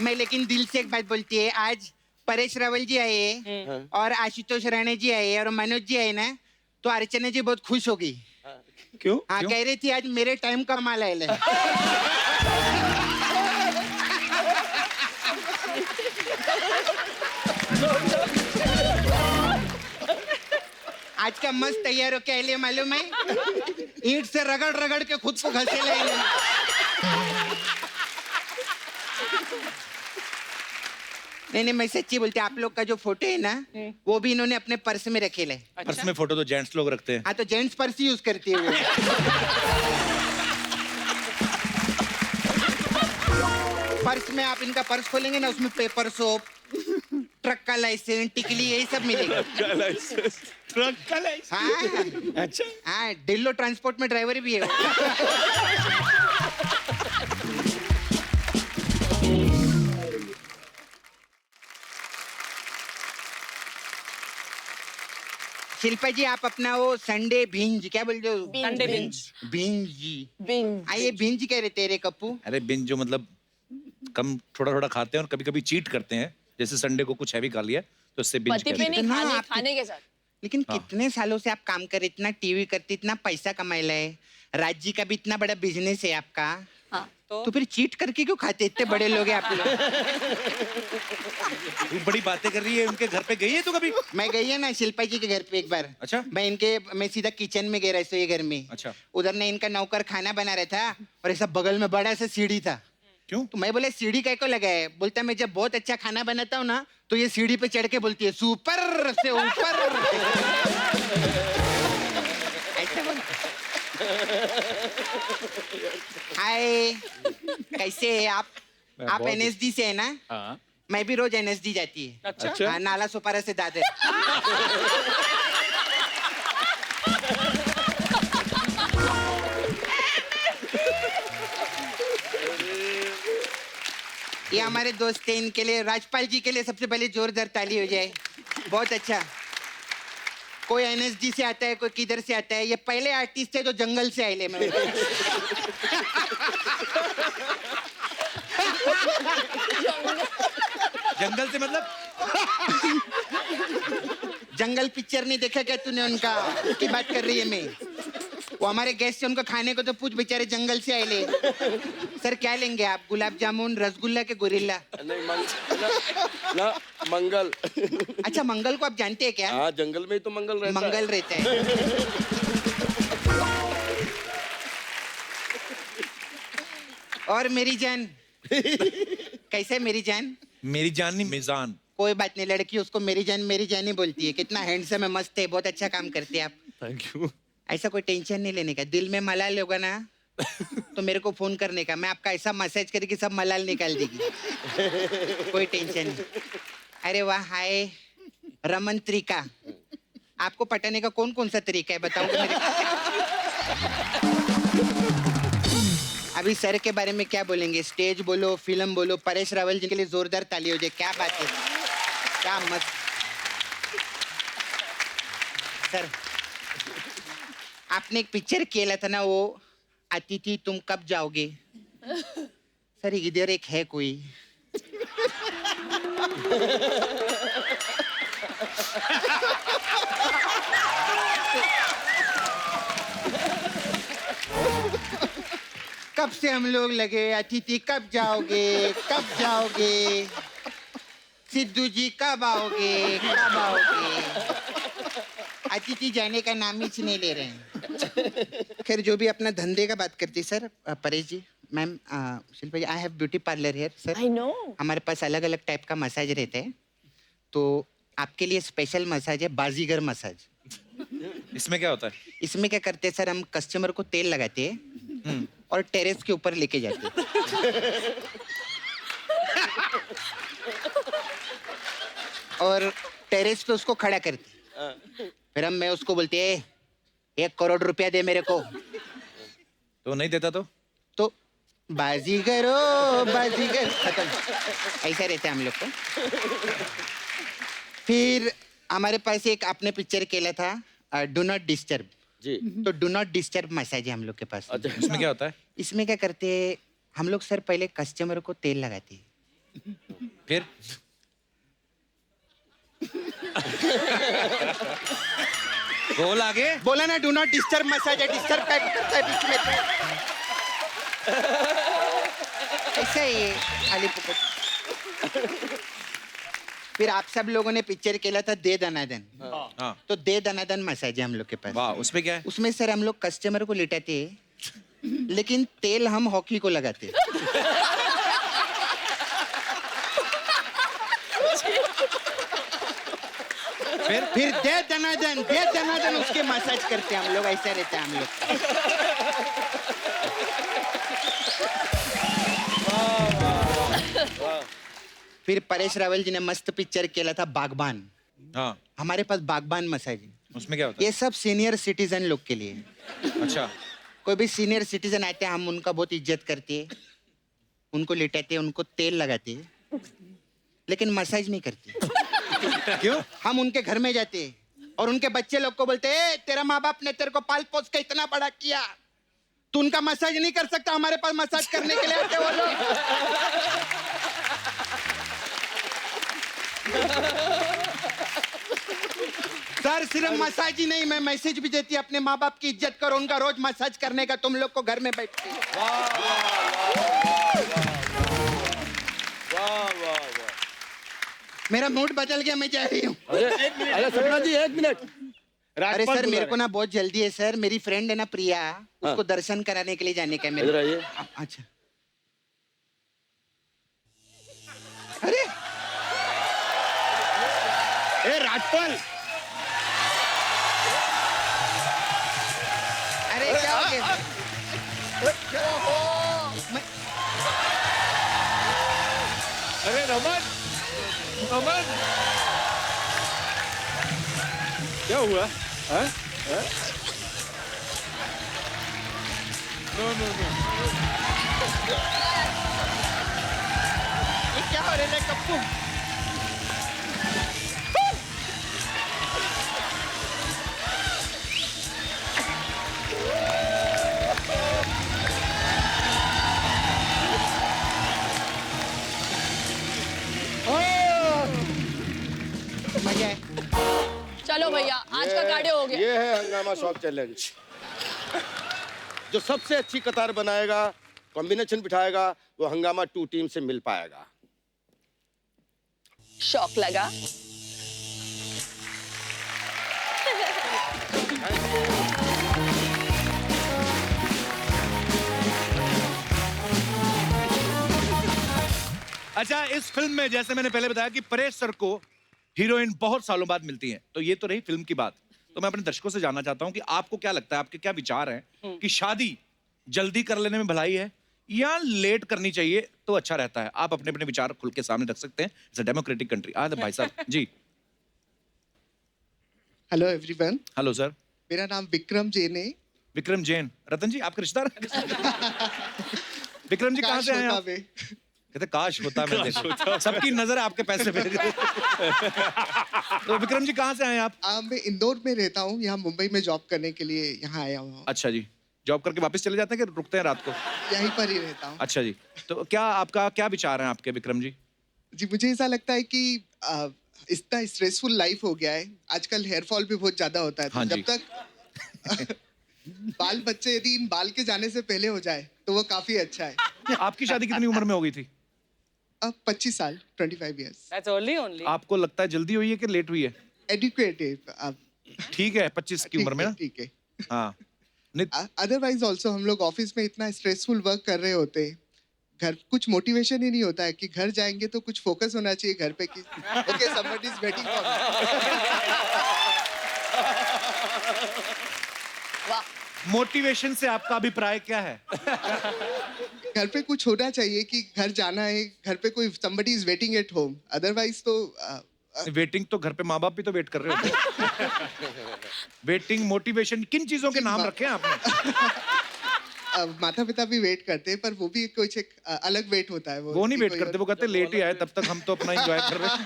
मैं लेकिन दिल से एक बात बोलती है, आज परेश रावल जी आए और आशुतोष राणा जी आए और मनोज जी आए ना, तो अर्चना जी बहुत खुश हो गई। क्यों? हाँ, कह रही थी आज मेरे टाइम का माल आए। आज का मस्त तैयार हो क्या लिए मालूम है? ईंट से रगड़ रगड़ के खुद को घसे ले। नहीं, मैं सच्ची बोलती, आप लोग का जो फोटो है ना वो भी इन्होंने अपने पर्स में रखे ले। पर्स में फोटो तो जेंट्स लोग रखते हैं। हाँ, तो जेंट्स पर्स यूज करती है वो। पर्स में आप इनका पर्स खोलेंगे ना, उसमें पेपर, सोप, ट्रक का लाइसेंस, टिकली, यही सब मिलेगा। ट्रक का लाइसेंस? हाँ अच्छा। हाँ, डिल्लो ट्रांसपोर्ट में ड्राइवर भी है वो। शिल्पा जी आप अपना वो संडे भिंज क्या बोलते हो? Sunday binge. भिंज जी। बिंज। ये भिंज कह रहे तेरे कप्पू? अरे बिन जो मतलब कम थोड़ा थोड़ा खाते हैं और कभी कभी चीट करते हैं, जैसे संडे को कुछ हैवी खा लिया तो उससे binge पति पे कहते हैं। नहीं, कितना आप- खाने के साथ। लेकिन कितने सालों से आप काम कर रहे, इतना टीवी करते, इतना पैसा कमाए है, राज्य का भी इतना बड़ा बिजनेस है आपका, हाँ। तो फिर चीट करके क्यों खाते? इतने बड़े लोग हैं आप लोग। तू बड़ी बातें कर रही है, उनके घर पे गई है तू कभी? मैं गई है ना शिल्पा जी के घर पे एक बार। अच्छा। मैं सीधा किचन में गया रहा ये घर में। अच्छा। उधर ने इनका नौकर खाना बना रहा था और ऐसा बगल में बड़ा सा सीढ़ी था। क्यों? तो मैं बोले सीढ़ी काय को लगाया? बोलता मैं जब बहुत अच्छा खाना बनाता हूँ ना तो ये सीढ़ी पे चढ़ के बोलती है सुपर से ऊपर। ऐसा बोल। हाय, कैसे है आप? आप NSD से है ना? हाँ। मैं भी रोज NSD जाती है। अच्छा। हाँ, नाला सुपारा से दादर। ये हमारे दोस्त हैं, इनके लिए, राजपाल जी के लिए सबसे पहले जोरदार ताली हो जाए। बहुत अच्छा। कोई NSD से आता है, कोई किधर से आता है। ये पहले आर्टिस्ट थे जो जंगल से आए मैं। जंगल से मतलब? जंगल पिक्चर नहीं देखा क्या तूने उनका? उसकी बात कर रही है मैं। वो हमारे गेस्ट से उनको खाने को तो पूछ, बेचारे जंगल से आए। सर क्या लेंगे आप? गुलाब जामुन, रसगुल्ला के गोरिल्ला? नहीं ना मंगल। अच्छा, मंगल को आप जानते हैं क्या? हाँ, जंगल में ही तो मंगल रहता मंगल रहता है। और मेरी जान कैसे है मेरी जान? मेरी जान नहीं, मिजान। कोई बात नहीं, लड़की उसको मेरी जान ही बोलती है। कितना हैंडसम है, मस्त है, बहुत अच्छा काम करते हैं आप। Thank you. ऐसा कोई टेंशन नहीं लेने का। दिल में मलाल होगा ना तो मेरे को फोन करने का, मैं आपका ऐसा मसाज करके सब मलाल निकाल देगी। कोई टेंशन नहीं। अरे वाह, हाय रमन तरीका। आपको पटाने का कौन कौन सा तरीका है बताऊंगा मेरे? अभी सर के बारे में क्या बोलेंगे? स्टेज बोलो, फिल्म बोलो। परेश रावल जी के लिए जोरदार ताली हो जाए। क्या बात है, क्या मस्त। सर आपने एक पिक्चर किया था ना, वो अतिथि तुम कब जाओगे? सर इधर एक है कोई। कब से हम लोग लगे, अतिथि कब जाओगे, कब जाओगे, सिद्धू जी कब आओगे, कब आओगे। अतिथि जाने का नाम ही नहीं ले रहे हैं। खैर, जो भी अपना धंधे का बात करती sir, Paresh ji, ma'am, Shilpa ji, I have beauty parlour here sir. I know. हमारे पास अलग अलग टाइप का मसाज रहता है, तो आपके लिए स्पेशल मसाज है, बाजीगर मसाज। इसमें क्या होता है? इसमें क्या करते हैं सर, हम कस्टमर को तेल लगाते हैं और टेरेस के ऊपर लेके जाते हैं। और टेरेस पे उसको खड़ा करते हैं। फिर मैं उसको बोलते हैं 1 करोड़ रुपया दे मेरे को। तो नहीं देता तो बाजीगर ओ बाजीगर, खत्म। ऐसा रहता है हम लोग को। फिर हमारे पास एक आपने पिक्चर केला था, डू नॉट डिस्टर्ब जी। तो डू नॉट डिस्टर्ब मसाज है हम लोग के पास। अच्छा। इसमें क्या होता है? इसमें क्या करते हैं हम लोग सर, पहले कस्टमर को तेल लगाते हैं। फिर बोल आगे। बोला ना, डू नॉट डिस्टर्ब मसाज है। डिस्टर्ब क्या करता है बीच में तो? ऐसा ही है, खाली पुकट। फिर आप सब लोगों ने पिक्चर केला था दे दनादन। हाँ। तो दे दनादन मसाज है हम लोग के पास। वाह, उसमें क्या है? उसमें सर हम लोग कस्टमर को लिटाते हैं, लेकिन तेल हम हॉकी को लगाते हैं। फिर दे दनादन उसके मसाज करते हैं हम लोग। ऐसा रहता है हम लोग। फिर परेश रावल जी ने मस्त पिक्चर केला था बागबान। हाँ। हमारे पास बागबान मसाज है। उसमें क्या होता ये सब सीनियर सिटीजन लोग के लिए। है? अच्छा। कोई भी सीनियर सिटीजन आते हैं, हम उनका बहुत इज्जत करते हैं, उनको लिटाते हैं, उनको तेल लगाते हैं, लेकिन मसाज नहीं करते। क्यों? हम उनके घर में जाते हैं और उनके बच्चे लोग को बोलते हैं, तेरा माँ बाप ने तेरे को पाल पोस के इतना बड़ा किया, तू उनका मसाज नहीं कर सकता, हमारे पास मसाज करने के लिए आते वो लोग। सर सिर्फ मसाज ही नहीं, मैं मैसेज भी देती अपने माँ बाप की इज्जत करो, उनका रोज मसाज करने का, तुम लोग को घर में बैठ के। मेरा मूड बदल गया, मैं जा रही हूँ। अरे सपना जी, एक मिनट। अरे सर मेरे को ना बहुत जल्दी है सर, मेरी फ्रेंड है ना प्रिया, उसको दर्शन कराने के लिए जाने का है मेरे। इधर आइए। अच्छा। अरे ए राजपाल, अरे क्या हो गया? अरे रमन, रमन, क्या हुआ? हाँ? ये क्या हो रहा है कप्पू? मजा है। चलो भैया, आज का कार्डियो हो गया। ये है हंगामा शॉक चैलेंज। जो सबसे अच्छी कतार बनाएगा, कॉम्बिनेशन बिठाएगा, वो हंगामा 2 टीम से मिल पाएगा। शौक लगा। अच्छा, इस फिल्म में जैसे मैंने पहले बताया कि परेश सर को हीरोइन बहुत सालों बाद मिलती है, तो ये तो रही फिल्म की बात। तो मैं अपने दर्शकों से जानना चाहता हूं कि आपको क्या लगता है, आपके क्या विचार हैं कि शादी जल्दी कर लेने में भलाई है या लेट करनी चाहिए तो अच्छा रहता है? आप अपने अपने विचार खुल के सामने रख सकते हैं। It's a democratic country. आज भाई साहब जी। Hello everyone. Hello sir. मेरा नाम विक्रम जैन है। विक्रम जैन। रतन जी आपके रिश्तेदार? विक्रम जी कहाँ से आए आप? कहते काश होता मैं देखो। सबकी नजर आपके पैसे पे। तो विक्रम जी कहाँ से आए आप? मैं इंदौर में रहता हूँ, यहाँ मुंबई में जॉब करने के लिए यहाँ आया हूँ। अच्छा जी, जॉब करके वापस चले जाते हैं कि रुकते हैं रात को? यहीं पर ही रहता हूँ। अच्छा जी, तो क्या आपका क्या विचार है आपके विक्रम जी? जी मुझे ऐसा लगता है कि इतना स्ट्रेसफुल लाइफ हो गया है आजकल, हेयर फॉल भी बहुत ज्यादा होता है। तो हाँ जब तक बाल बच्चे यदि इन बाल के जाने से पहले हो जाए तो वो काफी अच्छा है। आपकी शादी कितनी उम्र में हो गई थी? 25 साल, 25 years। That's only. आपको लगता है जल्दी हुई है कि लेट हुई है? एडुकेट है। ठीक है, 25 की उम्र में ना? ठीक है। हाँ। अदरवाइज ऑल्सो हम लोग ऑफिस में इतना स्ट्रेसफुल वर्क कर रहे होते हैं, घर कुछ मोटिवेशन ही नहीं होता है कि घर जाएंगे तो कुछ फोकस होना चाहिए घर पे कि okay somebody is waiting for वाह। मोटिवेशन से आपका अभिप्राय क्या है? घर पे कुछ होना चाहिए कि घर जाना है, घर पे कोई somebody is waiting at home, otherwise तो वेटिंग तो घर पे माँ बाप भी तो वेट कर रहे होते हैं। वेटिंग, मोटिवेशन, किन चीजों के नाम रखे हैं आपने? माता पिता भी वेट करते हैं पर वो भी कुछ एक अलग वेट होता है। वो नहीं वेट करते, वो कहते लेट ही आए, तब तक हम तो अपना एंजॉय कर रहे हैं।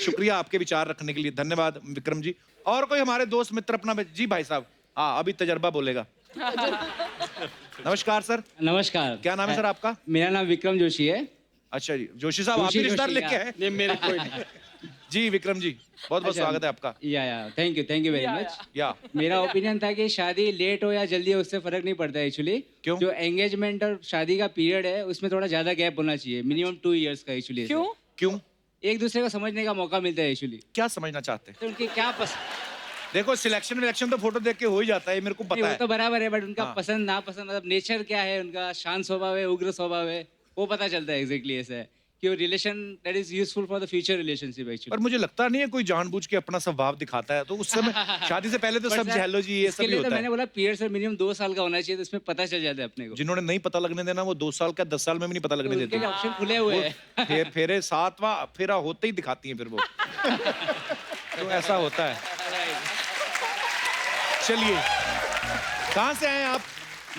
शुक्रिया आपके विचार रखने के लिए, धन्यवाद विक्रम जी। और कोई हमारे दोस्त मित्र अपना जी भाई साहब? हाँ, अभी तजर्बा बोलेगा। नमस्कार सर। नमस्कार। क्या नाम है सर आपका? मेरा नाम विक्रम जोशी है। अच्छा जी, जोशी साहब आप भी रिश्तेदार लेके आए? नहीं मेरा कोई नहीं। जी विक्रम जी, बहुत बहुत स्वागत है आपका। या थैंक यू वेरी मच। या मेरा ओपिनियन था कि शादी लेट हो या जल्दी हो उससे फर्क नहीं पड़ता है एक्चुअली। क्यों? जो एंगेजमेंट और शादी का पीरियड है उसमें थोड़ा ज्यादा गैप होना चाहिए, मिनिमम 2 years का एक्चुअली। क्यों? क्यों? एक दूसरे को समझने का मौका मिलता है एक्चुअली। क्या समझना चाहते हैं? तो उनकी क्या पसंद, देखो सिलेक्शन विलेक्शन तो फोटो देख के हो ही जाता है, मेरे को पता वो है। तो बराबर है, बट उनका हाँ। पसंद नापसंद, मतलब नेचर क्या है उनका, शांत स्वभाव है, उग्र स्वभाव है, वो पता चलता है एग्जैक्टली। ऐसा है कि वो relation that is useful for the future relationship actually. पर मुझे लगता नहीं है कोई जानबूझ के अपना स्वभाव दिखाता है, तो उस समय शादी से पहले तो सब हेलो जी ये सब ही तो होता मैंने है। बोला पीरियड सर मिनिमम 2 साल का होना चाहिए, तो इसमें पता चल जाता है अपने को। जिन्होंने नहीं पता लगने देना वो 2 साल का 10 साल में भी नहीं पता लगने देते। ऑप्शन खुले हुए हैं। फेरे 7वां फेरा होते ही दिखाती हैं फिर वो। तो ऐसा होता है। चलिए, कहाँ से आए आप?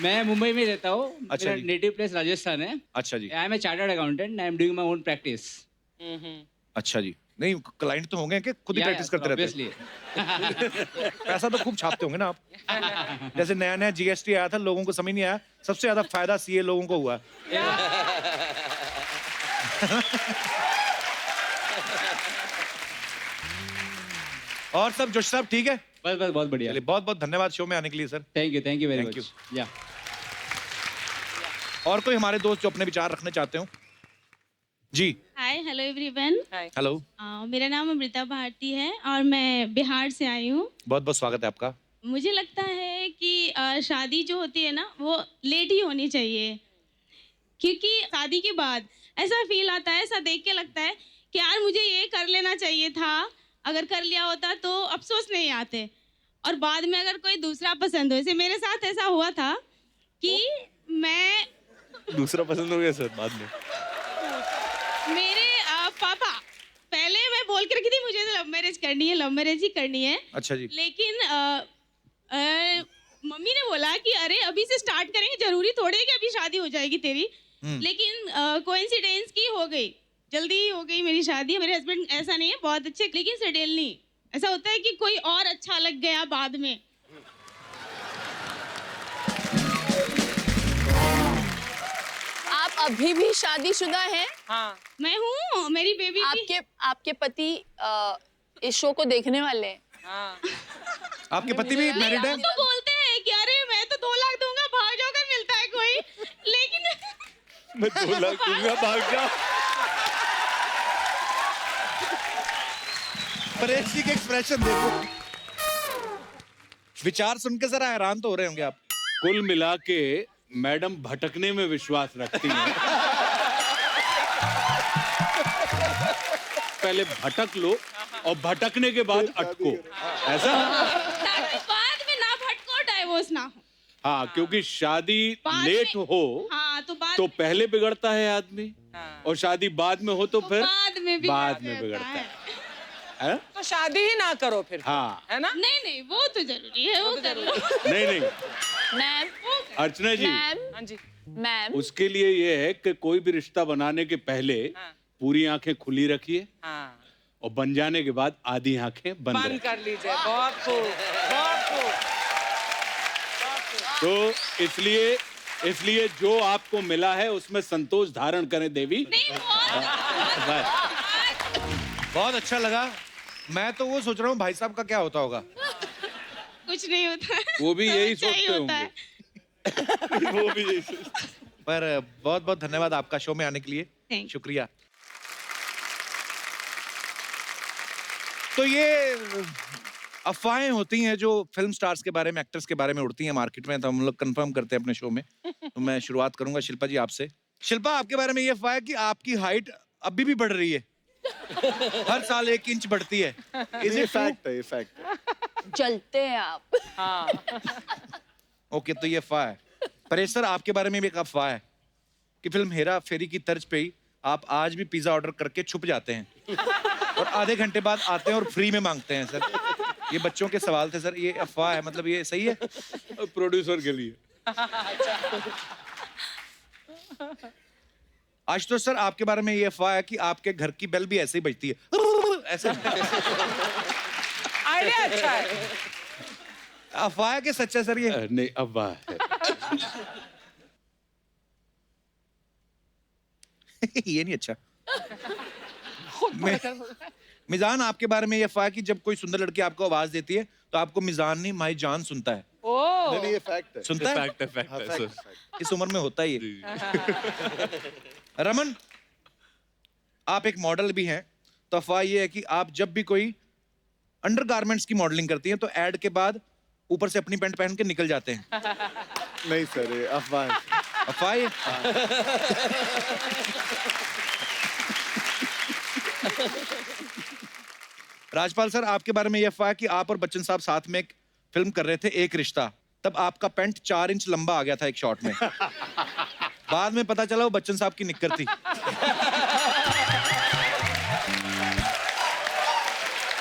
मैं मुंबई में रहता हूँ। अच्छा मेरा जी। नेटिव प्लेस राजस्थान है। अच्छा जी। I am a chartered accountant, I am doing my own practice. अच्छा जी, नहीं क्लाइंट तो होंगे कि खुद ही प्रैक्टिस करते रहते हैं? पैसा तो खूब छापते होंगे ना आप। जैसे नया नया जीएसटी आया था, लोगों को समझ नहीं आया, सबसे ज्यादा फायदा सीए लोगों को हुआ। और सब जोश साहब ठीक है? बस बस बहुत बढ़िया। चलिए बहुत बहुत धन्यवाद शो में आने के लिए sir. Thank you very Thank much. या और कोई हमारे दोस्त जो अपने विचार रखने चाहते हो? जी हाय हेलो एवरीवन। हेलो, मेरा नाम अमृता भारती है और मैं बिहार से आई हूँ। बहुत बहुत स्वागत है आपका। मुझे लगता है कि शादी जो होती है ना वो लेट ही होनी चाहिए, क्योंकि शादी के बाद ऐसा फील आता है, ऐसा देख के लगता है कि यार मुझे ये कर लेना चाहिए था, अगर कर लिया होता तो अफसोस नहीं आते। और बाद में अगर कोई दूसरा पसंद हो, जैसे मेरे साथ ऐसा हुआ था कि मैं दूसरा पसंद हो गया सर बाद में? मेरे पापा पहले मैं बोल के रखी थी मुझे तो लव मैरिज करनी है, लव मैरिज ही करनी है। अच्छा जी। लेकिन मम्मी ने बोला कि अरे अभी से स्टार्ट करेंगे, जरूरी थोड़ी है कि अभी शादी हो जाएगी तेरी। लेकिन कोइंसिडेंस की हो गई, जल्दी ही हो गई मेरी शादी। मेरे हस्बैंड ऐसा नहीं है, बहुत अच्छे, लेकिन सडनली ऐसा होता है कि कोई और अच्छा लग गया बाद में। आप अभी भी शादीशुदा हैं? हाँ मैं हूँ, मेरी बेबी आपके पति इस शो को देखने वाले हैं? हाँ। आपके पति भी मैरिड है? तो बोलते हैं कि अरे मैं तो 2 लाख दूंगा, भाग जाओ, अगर मिलता है कोई। लेकिन मैं 2 लाख दूंगा, भाग जा। परेश जी के एक्सप्रेशन देखो, विचार सुन के जरा हैरान तो हो रहे होंगे आप। कुल मिला के मैडम भटकने में विश्वास रखती हैं। पहले भटक लो और भटकने के बाद अटको, ऐसा? बाद में ना भटको, डाइवोर्स ना हो। हाँ, क्योंकि शादी लेट हो हाँ, तो पहले बिगड़ता है आदमी, और शादी बाद में हो तो फिर बाद में बिगड़ता है। तो शादी ही ना करो फिर। हाँ, है ना? नहीं नहीं, वो तो जरूरी है, वो कर लो। नहीं मैम, अर्चना जी, हाँ जी मैम, उसके लिए ये है कि कोई भी रिश्ता बनाने के पहले पूरी आंखें खुली रखिए, और बन जाने के बाद आधी आंखें बंद कर लीजिए। बहुत खूब, बहुत खूब। तो इसलिए जो आपको मिला है उसमें संतोष धारण करें देवी। बहुत अच्छा लगा। मैं तो वो सोच रहा हूँ भाई साहब का क्या होता होगा। कुछ नहीं होता है। वो भी यही सोचते होंगे। वो भी यही सोचते। पर बहुत बहुत धन्यवाद आपका शो में आने के लिए, शुक्रिया। तो ये अफवाहें होती हैं जो फिल्म स्टार्स के बारे में, एक्टर्स के बारे में उड़ती हैं मार्केट में, तो हम लोग कंफर्म करते हैं अपने शो में। तो मैं शुरुआत करूंगा शिल्पा जी आपसे। शिल्पा, आपके बारे में ये अफवाह है कि आपकी हाइट अभी भी बढ़ रही है, हर साल 1 इंच बढ़ती है। ये फैक्ट है, ये फैक्ट है। जलते हैं आप। हाँ। ओके, तो ये अफवाह है। परेश सर, आपके बारे में भी एक अफवाह है कि फिल्म हेरा फेरी की तर्ज पे ही आप आज भी पिज्जा ऑर्डर करके छुप जाते हैं और आधे घंटे बाद आते हैं और फ्री में मांगते हैं। सर, ये बच्चों के सवाल थे सर, ये अफवाह है, मतलब ये सही है? प्रोड्यूसर के लिए। आशुतोष सर, आपके बारे में ये अफवाह है कि आपके घर की बेल भी ऐसे ही बजती है, ऐसे। आइडिया अच्छा है। अफवाह है कि सच है सर ये? नहीं, अफवाह है। ये नहीं अच्छा। मिजान, आपके बारे में ये अफवाह है कि जब कोई सुंदर लड़की आपको आवाज देती है तो आपको मिजान नहीं माई जान सुनता है। नहीं, ये फैक्ट है। सुनता है? फैक्ट है सर। इस उम्र में होता ही है। रमन, आप एक मॉडल भी हैं, तो अफवाह ये है कि आप जब भी कोई अंडरगारमेंट्स की मॉडलिंग करती हैं तो एड के बाद ऊपर से अपनी पैंट पहन के निकल जाते हैं। नहीं सर, ये अफवाह है। अफवाह है? राजपाल सर, आपके बारे में यह अफवाह है कि आप और बच्चन साहब साथ में एक फिल्म कर रहे थे, एक रिश्ता, तब आपका पैंट 4 इंच लंबा आ गया था एक शॉट में। बाद में पता चला वो बच्चन साहब की निक्कर थी।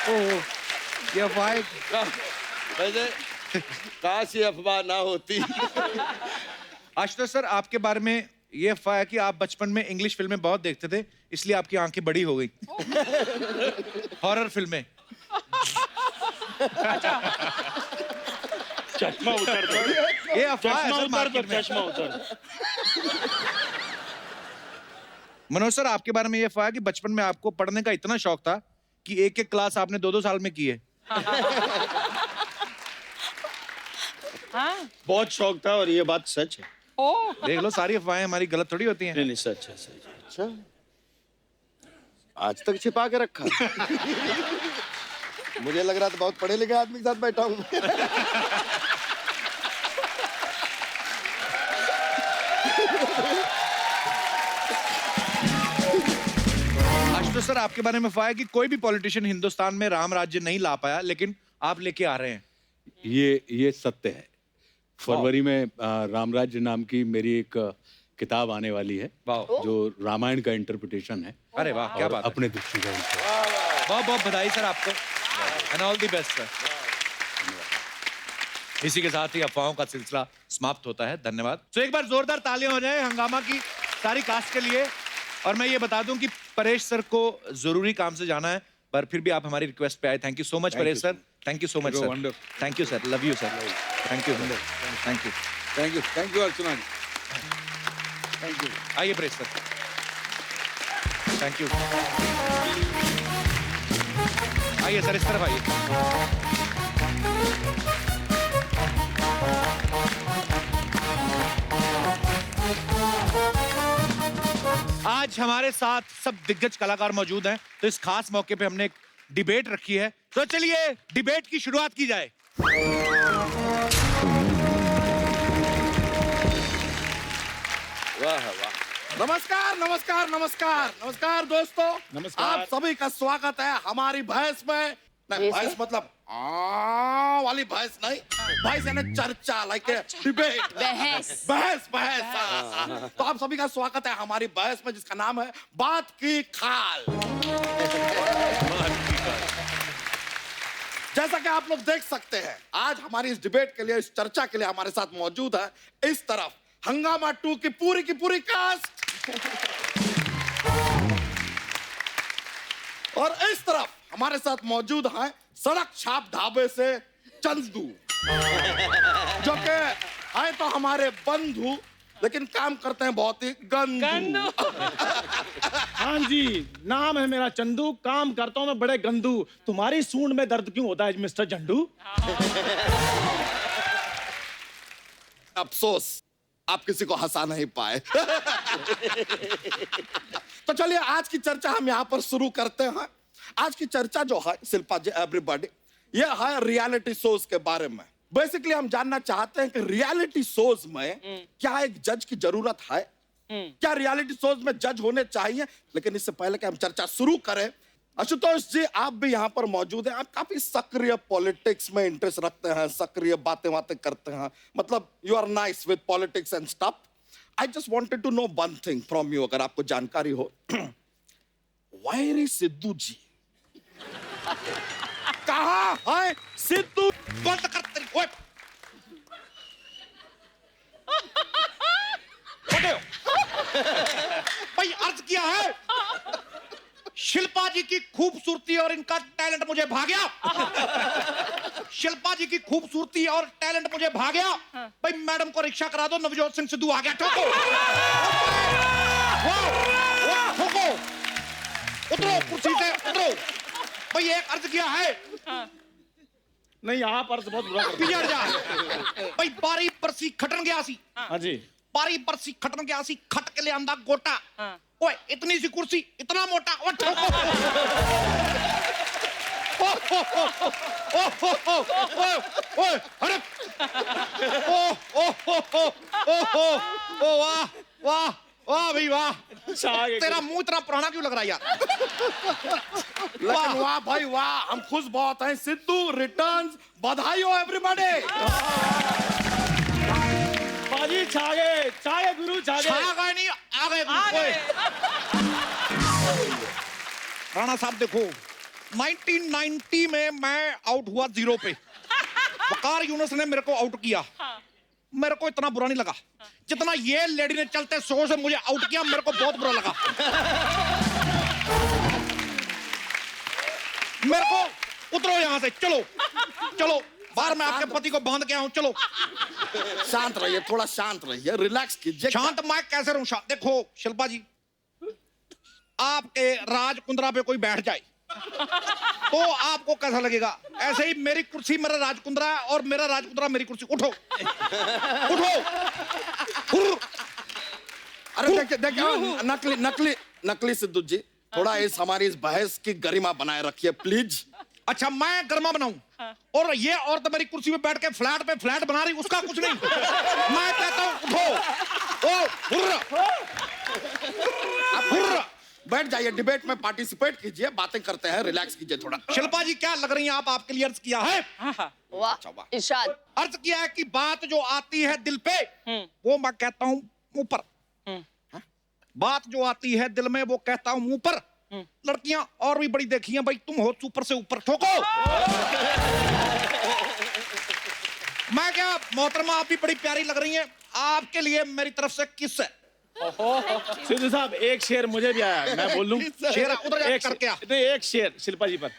ओह, ये अफवाह है। वैसे काश ये अफवाह ना होती। आशुतोष सर, आपके बारे में ये अफवाह है कि आप बचपन में इंग्लिश फिल्में बहुत देखते थे, इसलिए आपकी आंखें बड़ी हो गई। हॉरर फिल्में। चश्मा उतर दो। ये अफवाह है सर मार्केट में। चश्मा उतर। मनोज सर, आपके बारे में ये अफवाह है कि बचपन में आपको पढ़ने का इतना शौक था कि 1-1 क्लास आपने 2-2 साल में की है। बहुत शौक था और ये बात सच है। देख लो, सारी अफवाहें हमारी गलत थोड़ी होती हैं। नहीं नहीं, सच है, सच है। अच्छा, आज तक छिपा के रखा। मुझे लग रहा था बहुत पढ़े लिखे आदमी के साथ बैठा हूँ। आशुतोष सर, आपके बारे में अफवाह है कि कोई भी पॉलिटिशियन हिंदुस्तान में राम राज्य नहीं ला पाया, लेकिन आप लेके आ रहे हैं। ये सत्य है। फरवरी में रामराज्य नाम की मेरी एक किताब आने वाली है, जो रामायण का इंटरप्रिटेशन है। अरे वाह, क्या बात है। अपने दृष्टिकोण से बहुत बहुत बधाई सर आपको, and all the best sir. इसी के साथ ही अफवाहों का सिलसिला समाप्त होता है। धन्यवाद। तो एक बार जोरदार तालियां हो जाए हंगामा की सारी कास्ट के लिए। और मैं ये बता दूं कि परेश सर को जरूरी काम से जाना है, पर फिर भी आप हमारी रिक्वेस्ट पे आए। Thank you so much Paresh sir. Thank you so much sir. Thank you sir. Love you sir. Thank you thank you thank you thank you Archana ji. Thank you. आइए परेश सर। Thank you. आइए सर, इस तरफ आइए। आज हमारे साथ सब दिग्गज कलाकार मौजूद हैं, तो इस खास मौके पे हमने एक डिबेट रखी है। तो चलिए डिबेट की शुरुआत की जाए। वाह वाह। नमस्कार नमस्कार नमस्कार नमस्कार दोस्तों। नमस्कार। आप सभी का स्वागत है हमारी भैंस में। नहीं, भैंस मतलब वाली भैंस नहीं, भैंस यानी चर्चा, लाइक डिबेट, बहस बहस बहस। तो आप सभी का स्वागत है हमारी बहस में, जिसका नाम है बात की खाल। जैसा कि आप लोग देख सकते हैं, आज हमारी इस डिबेट के लिए, इस चर्चा के लिए हमारे साथ मौजूद है इस तरफ हंगामा 2 की पूरी कास्ट, और इस तरफ हमारे साथ मौजूद हैं सड़क छाप ढाबे से चंदू, जो कि है तो हमारे बंधु, लेकिन काम करते हैं बहुत ही गंदू। हाँ जी, नाम है मेरा चंदू, काम करता हूँ मैं बड़े गंदू। तुम्हारी सूंड में दर्द क्यों होता है मिस्टर झंडू? अफसोस आप किसी को हंसा नहीं पाए। तो चलिए आज की चर्चा हम यहाँ पर शुरू करते हैं। आज की चर्चा जो है शिल्पा जी, एवरीबॉडी, ये है रियलिटी शोज के बारे में। बेसिकली हम जानना चाहते हैं कि रियलिटी शोज में क्या एक जज की जरूरत है, क्या रियलिटी शोज में जज होने चाहिए। लेकिन इससे पहले कि हम चर्चा शुरू करें, आशुतोष जी आप भी यहाँ पर मौजूद हैं। आप काफी सक्रिय पॉलिटिक्स में इंटरेस्ट रखते हैं, सक्रिय बातें करते हैं, मतलब you are nice with politics and stuff. I just wanted to know one thing from you, अगर आपको जानकारी हो। Where is Sidhu ji? कहाँ है सिद्धू? बंद कर तेरी भाई अर्ज किया है, शिल्पा जी की खूबसूरती और इनका टैलेंट मुझे भा गया। शिल्पा जी की खूबसूरती और टैलेंट मुझे भा गया। भाई मैडम को रिक्शा करा दो, नवजोत सिंह सिद्धू आ गया। ठोको, ठोको, उतरो कुर्सी से, उतरो। भाई एक अर्ज किया है। नहीं, आप अर्ज बहुत बुरा करते पिजड़ जा। भाई बारी परसी खटन गया सी। हाँ जी। बारी परसी खटन गया सी, खट के ले आंदा गोटा। ओए इतनी सी कुर्सी, इतना मोटा। ओ ठोको। ओए अरे ओ वाह वाह वाह भाई वाह। तेरा मुंह इतना पुराना क्यों लग रहा है यार? लेकिन वाह भाई वाह, हम खुश बहुत हैं। सिद्धू रिटर्न्स, बधाई हो एवरीबॉडी। बाजी छागे गुरु छागे। छागा नहीं, आ गए। राणा साहब देखो, 1990 में मैं आउट हुआ 0 पे। वकार यूनुस ने मेरे को आउट किया। मेरे को इतना बुरा नहीं लगा जितना ये लेडी ने चलते शो से मुझे आउट किया। मेरे को बहुत बुरा लगा। मेरे को उतरो यहां से, चलो चलो बाहर। मैं आपके पति को बांध के आऊं, चलो। शांत रहिए, थोड़ा शांत रहिए, रिलैक्स कीजिए। शांत मैं कैसे रहूं? देखो शिल्पा जी, आपके राज कुंद्रा पे कोई बैठ जाए तो आपको कैसा लगेगा? ऐसे ही मेरी कुर्सी मेरा राजकुंद्रा है और मेरा राजकुंद्रा मेरी कुर्सी। उठो उठो। अरे देखिए नकली नकली नकली सिद्धू जी, थोड़ा हमारी इस बहस की गरिमा बनाए रखिए प्लीज। अच्छा मैं गरिमा बनाऊं और ये औरत मेरी कुर्सी पे बैठ के फ्लैट पे फ्लैट बना रही, उसका कुछ नहीं। मैं कहता हूं उठो। हुर्र। बैठ जाइए, डिबेट में पार्टिसिपेट कीजिए, बातें करते हैं, रिलैक्स कीजिए थोड़ा। शिल्पा जी क्या लग रही हैं आप? आपके लिए अर्ज किया है। वाह इरशाद। अर्ज किया है कि बात जो आती है दिल पे वो मैं कहता हूं मुंह पर। बात जो आती है दिल में वो कहता हूं मुंह पर। लड़कियां और भी बड़ी देखी हैं भाई, तुम हो सुपर से ऊपर। ठोको। मैं क्या मोहतरमा, आप भी बड़ी प्यारी लग रही हैं, आपके लिए मेरी तरफ से किस है। सिद्धू साहब एक शेर मुझे भी आया, मैं बोल लूं? शेर उधर जाके करके आ। नहीं, एक शेर शिल्पा जी पर।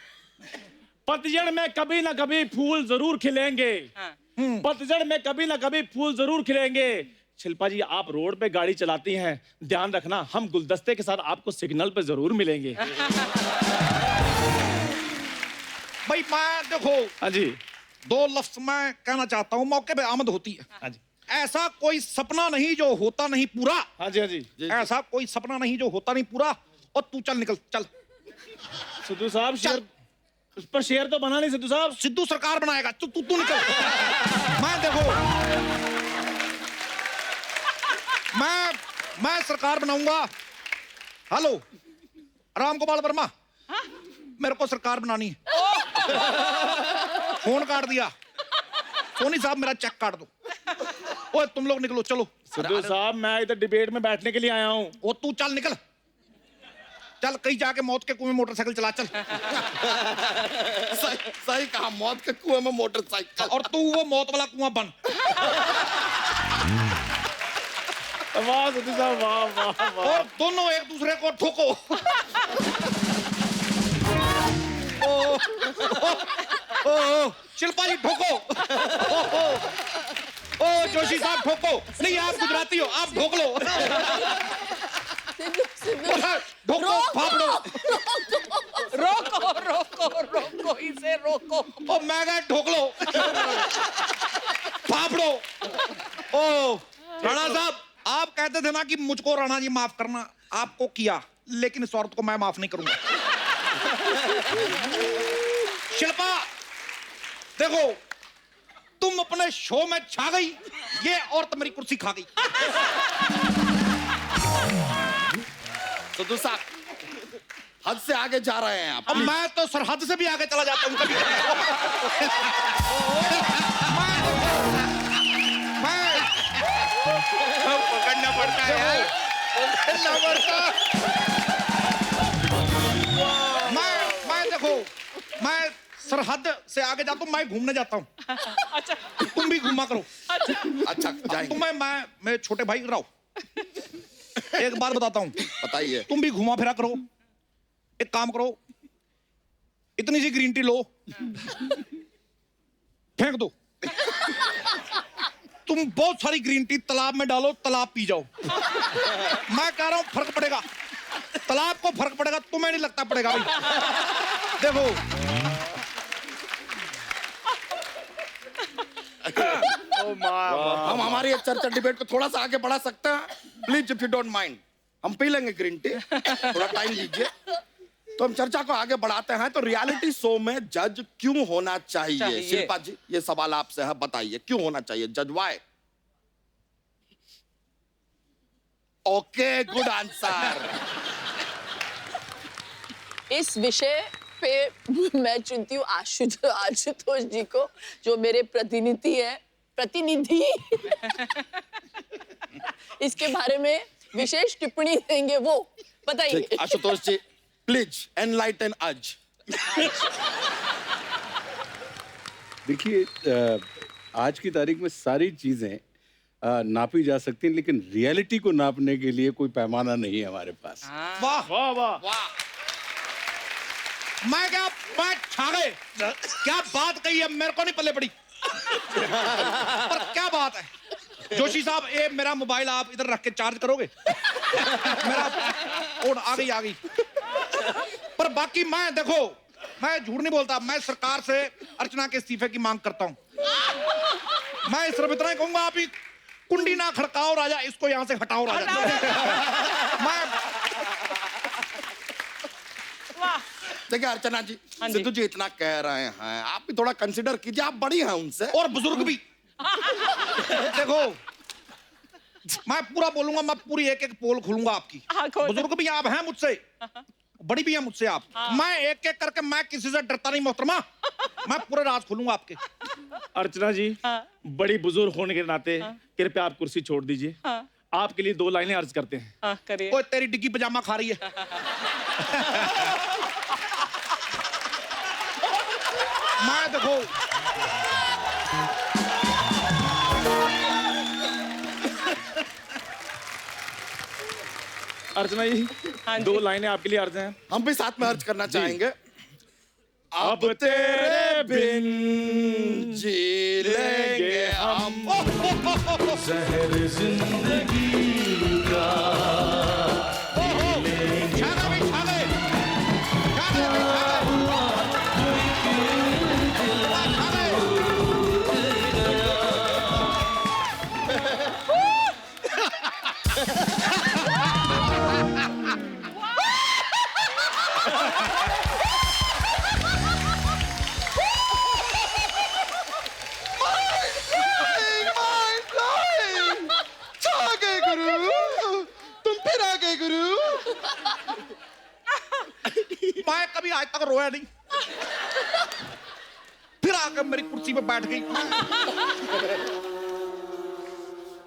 पतझड़ में कभी ना कभी फूल जरूर खिलेंगे, पतझड़ में कभी ना कभी फूल जरूर खिलेंगे। शिल्पा जी आप रोड पे गाड़ी चलाती हैं, ध्यान रखना हम गुलदस्ते के साथ आपको सिग्नल पे जरूर मिलेंगे। भाई मैं देखो, हाँ जी, दो लफ्ज मैं कहना चाहता हूं, मौके पे आमद होती है। हाँ जी। ऐसा कोई सपना नहीं जो होता नहीं पूरा। हाँ जी, हाँ जी। ऐसा कोई सपना नहीं जो होता नहीं पूरा। और तू चल निकल चल। सिद्धू साहब शेर पर शेर तो बना नहीं सिद्धू साहब। सिद्धू सरकार बनाएगा। तू तू निकल। मैं देखो मैं सरकार बनाऊंगा। हेलो राम गोपाल वर्मा, मेरे को सरकार बनानी है। फोन काट दिया। सोनी साहब मेरा चेक काट दो। ओए तुम लोग निकलो चलो। सिद्धू साहब मैं इधर डिबेट में बैठने के लिए आया हूँ। वो तू चल निकल। चल कहीं जाके मौत के कुएं में मोटरसाइकिल चला चल। सही कहा, मौत के कुएं में मोटरसाइकिल। और तू वो मौत वाला कुआं बन। वाह सिद्धू साहब, वाह वाह वाह। और दोनों एक दूसरे को ठोको। ओ शिल्पा जी ठोको। ओ जोशी साहब ठोको। नहीं आप गुजराती हो, आप ठोक लो। ठोको फाफड़ो। रोको रोको रोको इसे रोको। ओ मैं कहा ठोक लो। फाफड़ो। ओ राणा साहब आप कहते थे ना कि मुझको राणा जी माफ करना, आपको किया, लेकिन इस औरत को मैं माफ नहीं करूंगा। शिल्पा देखो, तुम अपने शो में छा गई, ये औरत मेरी कुर्सी खा गई। सिद्धू साहब हद से आगे जा रहे हैं आप। अब मैं तो सरहद से भी आगे चला जाता हूं कभी। पकड़ना पड़ता है यार, पकड़ना पड़ता। मैं देखो, मैं सरहद से आगे जाता हूँ, मैं घूमने जाता हूँ। अच्छा तुम भी घूमा करो। अच्छा जाएंगे। तुम्हें मैं मेरे छोटे भाई रहो, एक बार बताता हूँ। बताइए। तुम भी घुमा फिरा करो। एक काम करो, इतनी सी ग्रीन टी लो, फेंक दो। तुम बहुत सारी ग्रीन टी तालाब में डालो, तालाब पी जाओ। मैं कह रहा हूं फर्क पड़ेगा, तालाब को फर्क पड़ेगा, तुम्हें नहीं लगता पड़ेगा भाई। देखो हम हमारी चर्चा डिबेट को थोड़ा सा आगे बढ़ा सकते हैं please, if you don't mind. हम पी लेंगे ग्रीन टी, थोड़ा टाइम लीजिए। तो हम चर्चा को आगे बढ़ाते हैं। तो रियलिटी शो में जज क्यों होना चाहिए? शिल्पा जी ये सवाल आपसे है, बताइए क्यों होना चाहिए जज? वाई? Okay good answer. इस विषय पे मैं चुनती हूँ आशुतोष जी को, जो मेरे प्रतिनिधि इसके बारे में विशेष टिप्पणी देंगे। वो बताइए। आशुतोष जी प्लीज एनलाइटन अज। देखिए आज की तारीख में सारी चीजें नापी जा सकती हैं, लेकिन रियलिटी को नापने के लिए कोई पैमाना नहीं है हमारे पास। वाह वाह वाह। मैं छा गए। क्या बात कही है, मेरे को नहीं पल्ले पड़ी। पर क्या बात है जोशी साहब, ये मेरा मोबाइल आप इधर रख के चार्ज करोगे? मेरा आ गई। पर बाकी मैं देखो, मैं झूठ नहीं बोलता, मैं सरकार से अर्चना के इस्तीफे की मांग करता हूं। मैं सिर्फ इतना ही कहूंगा, आप ही कुंडी ना खड़काओ राजा, इसको यहां से हटाओ राजा। मैं देखिए अर्चना जी, सिद्धू जी इतना कह रहे हैं, आप भी थोड़ा कंसिडर कीजिए, आप बड़ी हैं उनसे। और बुजुर्ग भी। देखो, मैं पूरा बोलूंगा, मैं पूरी एक एक पोल खोलूंगा आपकी। बुजुर्ग भी आप हैं मुझसे, बड़ी भी हैं मुझसे आप। मैं एक एक करके, मैं किसी से डरता नहीं मोहतरमा, मैं पूरे राज खोलूंगा आपके। अर्चना जी, बड़ी बुजुर्ग होने के नाते कृपया आप कुर्सी छोड़ दीजिए। आपके लिए 2 लाइनें अर्ज करते हैं। करिए। ओए तेरी डिग्गी पजामा खा रही है। मैं देखो, अर्चना जी, 2 लाइनें आपके लिए अर्ज हैं। हम भी साथ में अर्ज करना चाहेंगे। अब तेरे बिन जी लेंगे हम जहर जिंदगी का मैं कभी आज तक रोया नहीं, फिर आकर मेरी कुर्सी पे बैठ गई।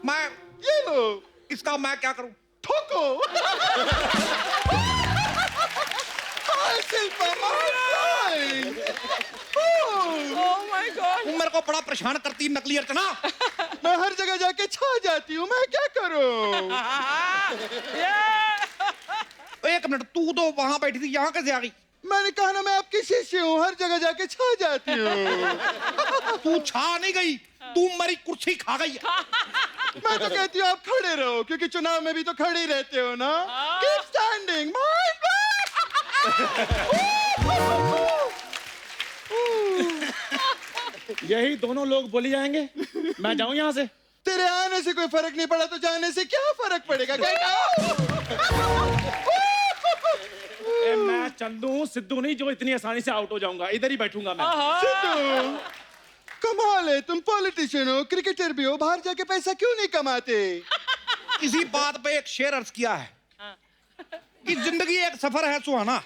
मैं ये लो, इसका मैं क्या करूं? ठोको। Oh my God! तुम मेरे को बड़ा परेशान करती है नकली अर्चना। मैं हर जगह जाके छा जाती हूँ, मैं क्या करूं? एक मिनट, तू तो वहां बैठी थी, यहाँ कैसे आ गई? मैंने कहा ना, मैं आपकी शिष्य हूँ, हर जगह जाके छा जाती हूँ। तू छा नहीं गई, तू मेरी कुर्सी खा गई। मैं तो कहती हूँ आप खड़े रहो, क्योंकि चुनाव में भी तो खड़े ही रहते हो ना। Keep standing, यही दोनों लोग बोली जाएंगे। मैं जाऊं यहाँ से? तेरे आने से कोई फर्क नहीं पड़ा तो जाने से क्या फर्क पड़ेगा? मैं चंदू हूँ, सिद्धू नहीं जो इतनी आसानी से आउट हो जाऊंगा। इधर ही बैठूंगा मैं। सिद्धू, कमाल है, तुम पॉलिटिशियन हो, क्रिकेटर भी हो, बाहर जाके पैसा क्यों नहीं कमाते? इसी बात पे एक शेर अर्ज किया है कि जिंदगी एक सफर है सुहाना।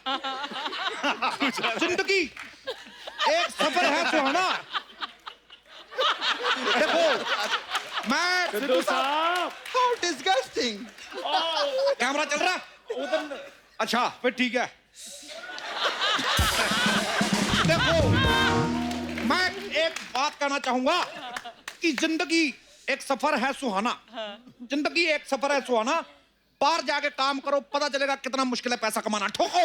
जिंदगी एक सफर है सुहाना। देखो, मैं सिद्धू साहब, How disgusting! कैमरा चल रहा उधर? अच्छा, फिर ठीक है। देखो, मैं एक बात कहना चाहूंगा कि जिंदगी एक सफर है सुहाना। जिंदगी एक सफर है सुहाना। बाहर जाके काम करो, पता चलेगा कितना मुश्किल है पैसा कमाना। ठोको।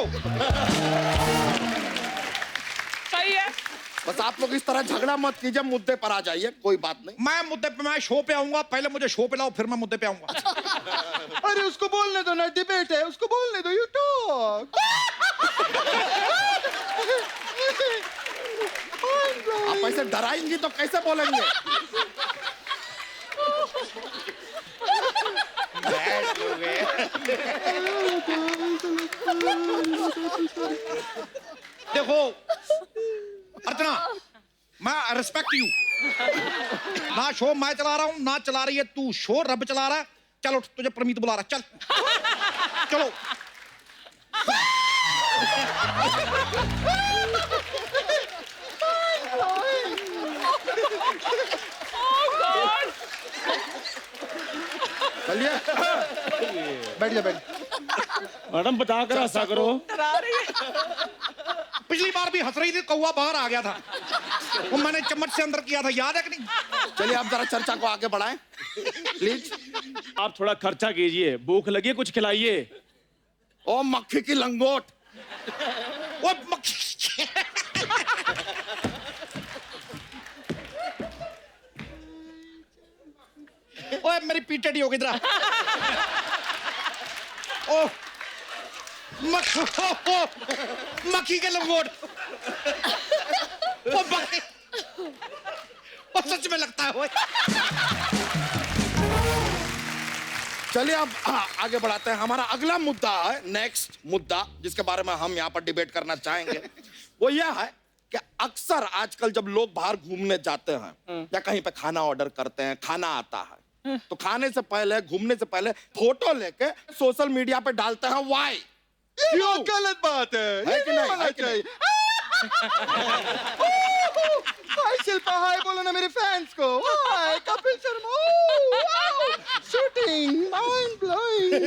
सही है। बस आप लोग इस तरह झगड़ा मत कीजिए, मुद्दे पर आ जाइए, कोई बात नहीं। मैं मुद्दे पे, मैं शो पे आऊंगा, पहले मुझे शो पे लाओ, फिर मैं मुद्दे पे आऊंगा। अरे उसको बोलने दो ना, डिबेट है, उसको बोलने दो, यू टॉक। आप ऐसे डराएंगी तो कैसे बोलेंगे? देखो अर्चना, मैं रिस्पेक्ट यू। ना शो मैं चला रहा हूँ, ना चला रही है तू शो, रब चला रहा है। चलो, तुझे प्रमीत बुला रहा है, चल चलो। चलिए, बैठ जा, बैठ। मैडम बता कर हंसा करो। पिछली बार भी हंस रही थी, कौवा बाहर आ गया था, वो मैंने चम्मच से अंदर किया था, याद है कि नहीं? चलिए आप जरा चर्चा को आगे बढ़ाएं प्लीज। आप थोड़ा खर्चा कीजिए, भूख लगी है, कुछ खिलाइए। ओ मक्खी की लंगोट, वो मक्खी। ओए मेरी पीठ टेढ़ी हो गई इधर। ओह मक्खी के लंगोट। वो मक्खी, वो सच में लगता है वो। चलिए अब आगे बढ़ाते हैं। हमारा अगला मुद्दा है, नेक्स्ट मुद्दा जिसके बारे में हम यहाँ पर डिबेट करना चाहेंगे, वो यह है कि अक्सर आजकल जब लोग बाहर घूमने जाते हैं या कहीं पे खाना ऑर्डर करते हैं, खाना आता है, तो खाने से पहले, घूमने से पहले फोटो लेके सोशल मीडिया पे डालते हैं। वाई? क्यों? गलत बात है कि नहीं? है कि नहीं? हाय शिल्पा, हाय बोलो ना मेरे फैंस को। Hi Kapil Sharma, shooting mind blowing.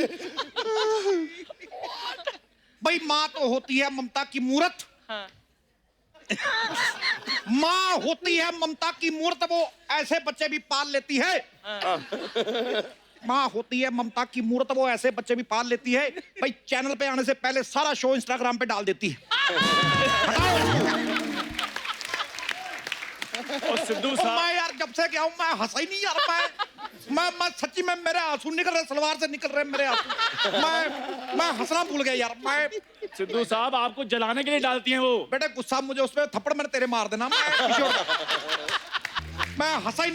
भाई माँ तो होती है ममता की मूर्त। माँ होती है ममता की मूर्त, वो ऐसे बच्चे भी पाल लेती है। माँ होती है ममता की मूर्त, वो ऐसे बच्चे भी पाल लेती है। भाई चैनल पे आने से पहले सारा शो इंस्टाग्राम पे डाल देती है। और सिद्धू साहब, मैं यार जब से क्या हूँ मैं हंसा ही नहीं यार। मैं सच्ची में मेरे आंसू निकल रहे, सलवार से निकल रहे मेरे आंसू। मैं हंसना भूल गया यार। मैं सिद्धू साहब आपको जलाने के लिए डालती हैं वो। बेटे गुस्सा मुझे उस पर थप्पड़ मैंने तेरे मार देना। मैं हंसा ही नहीं।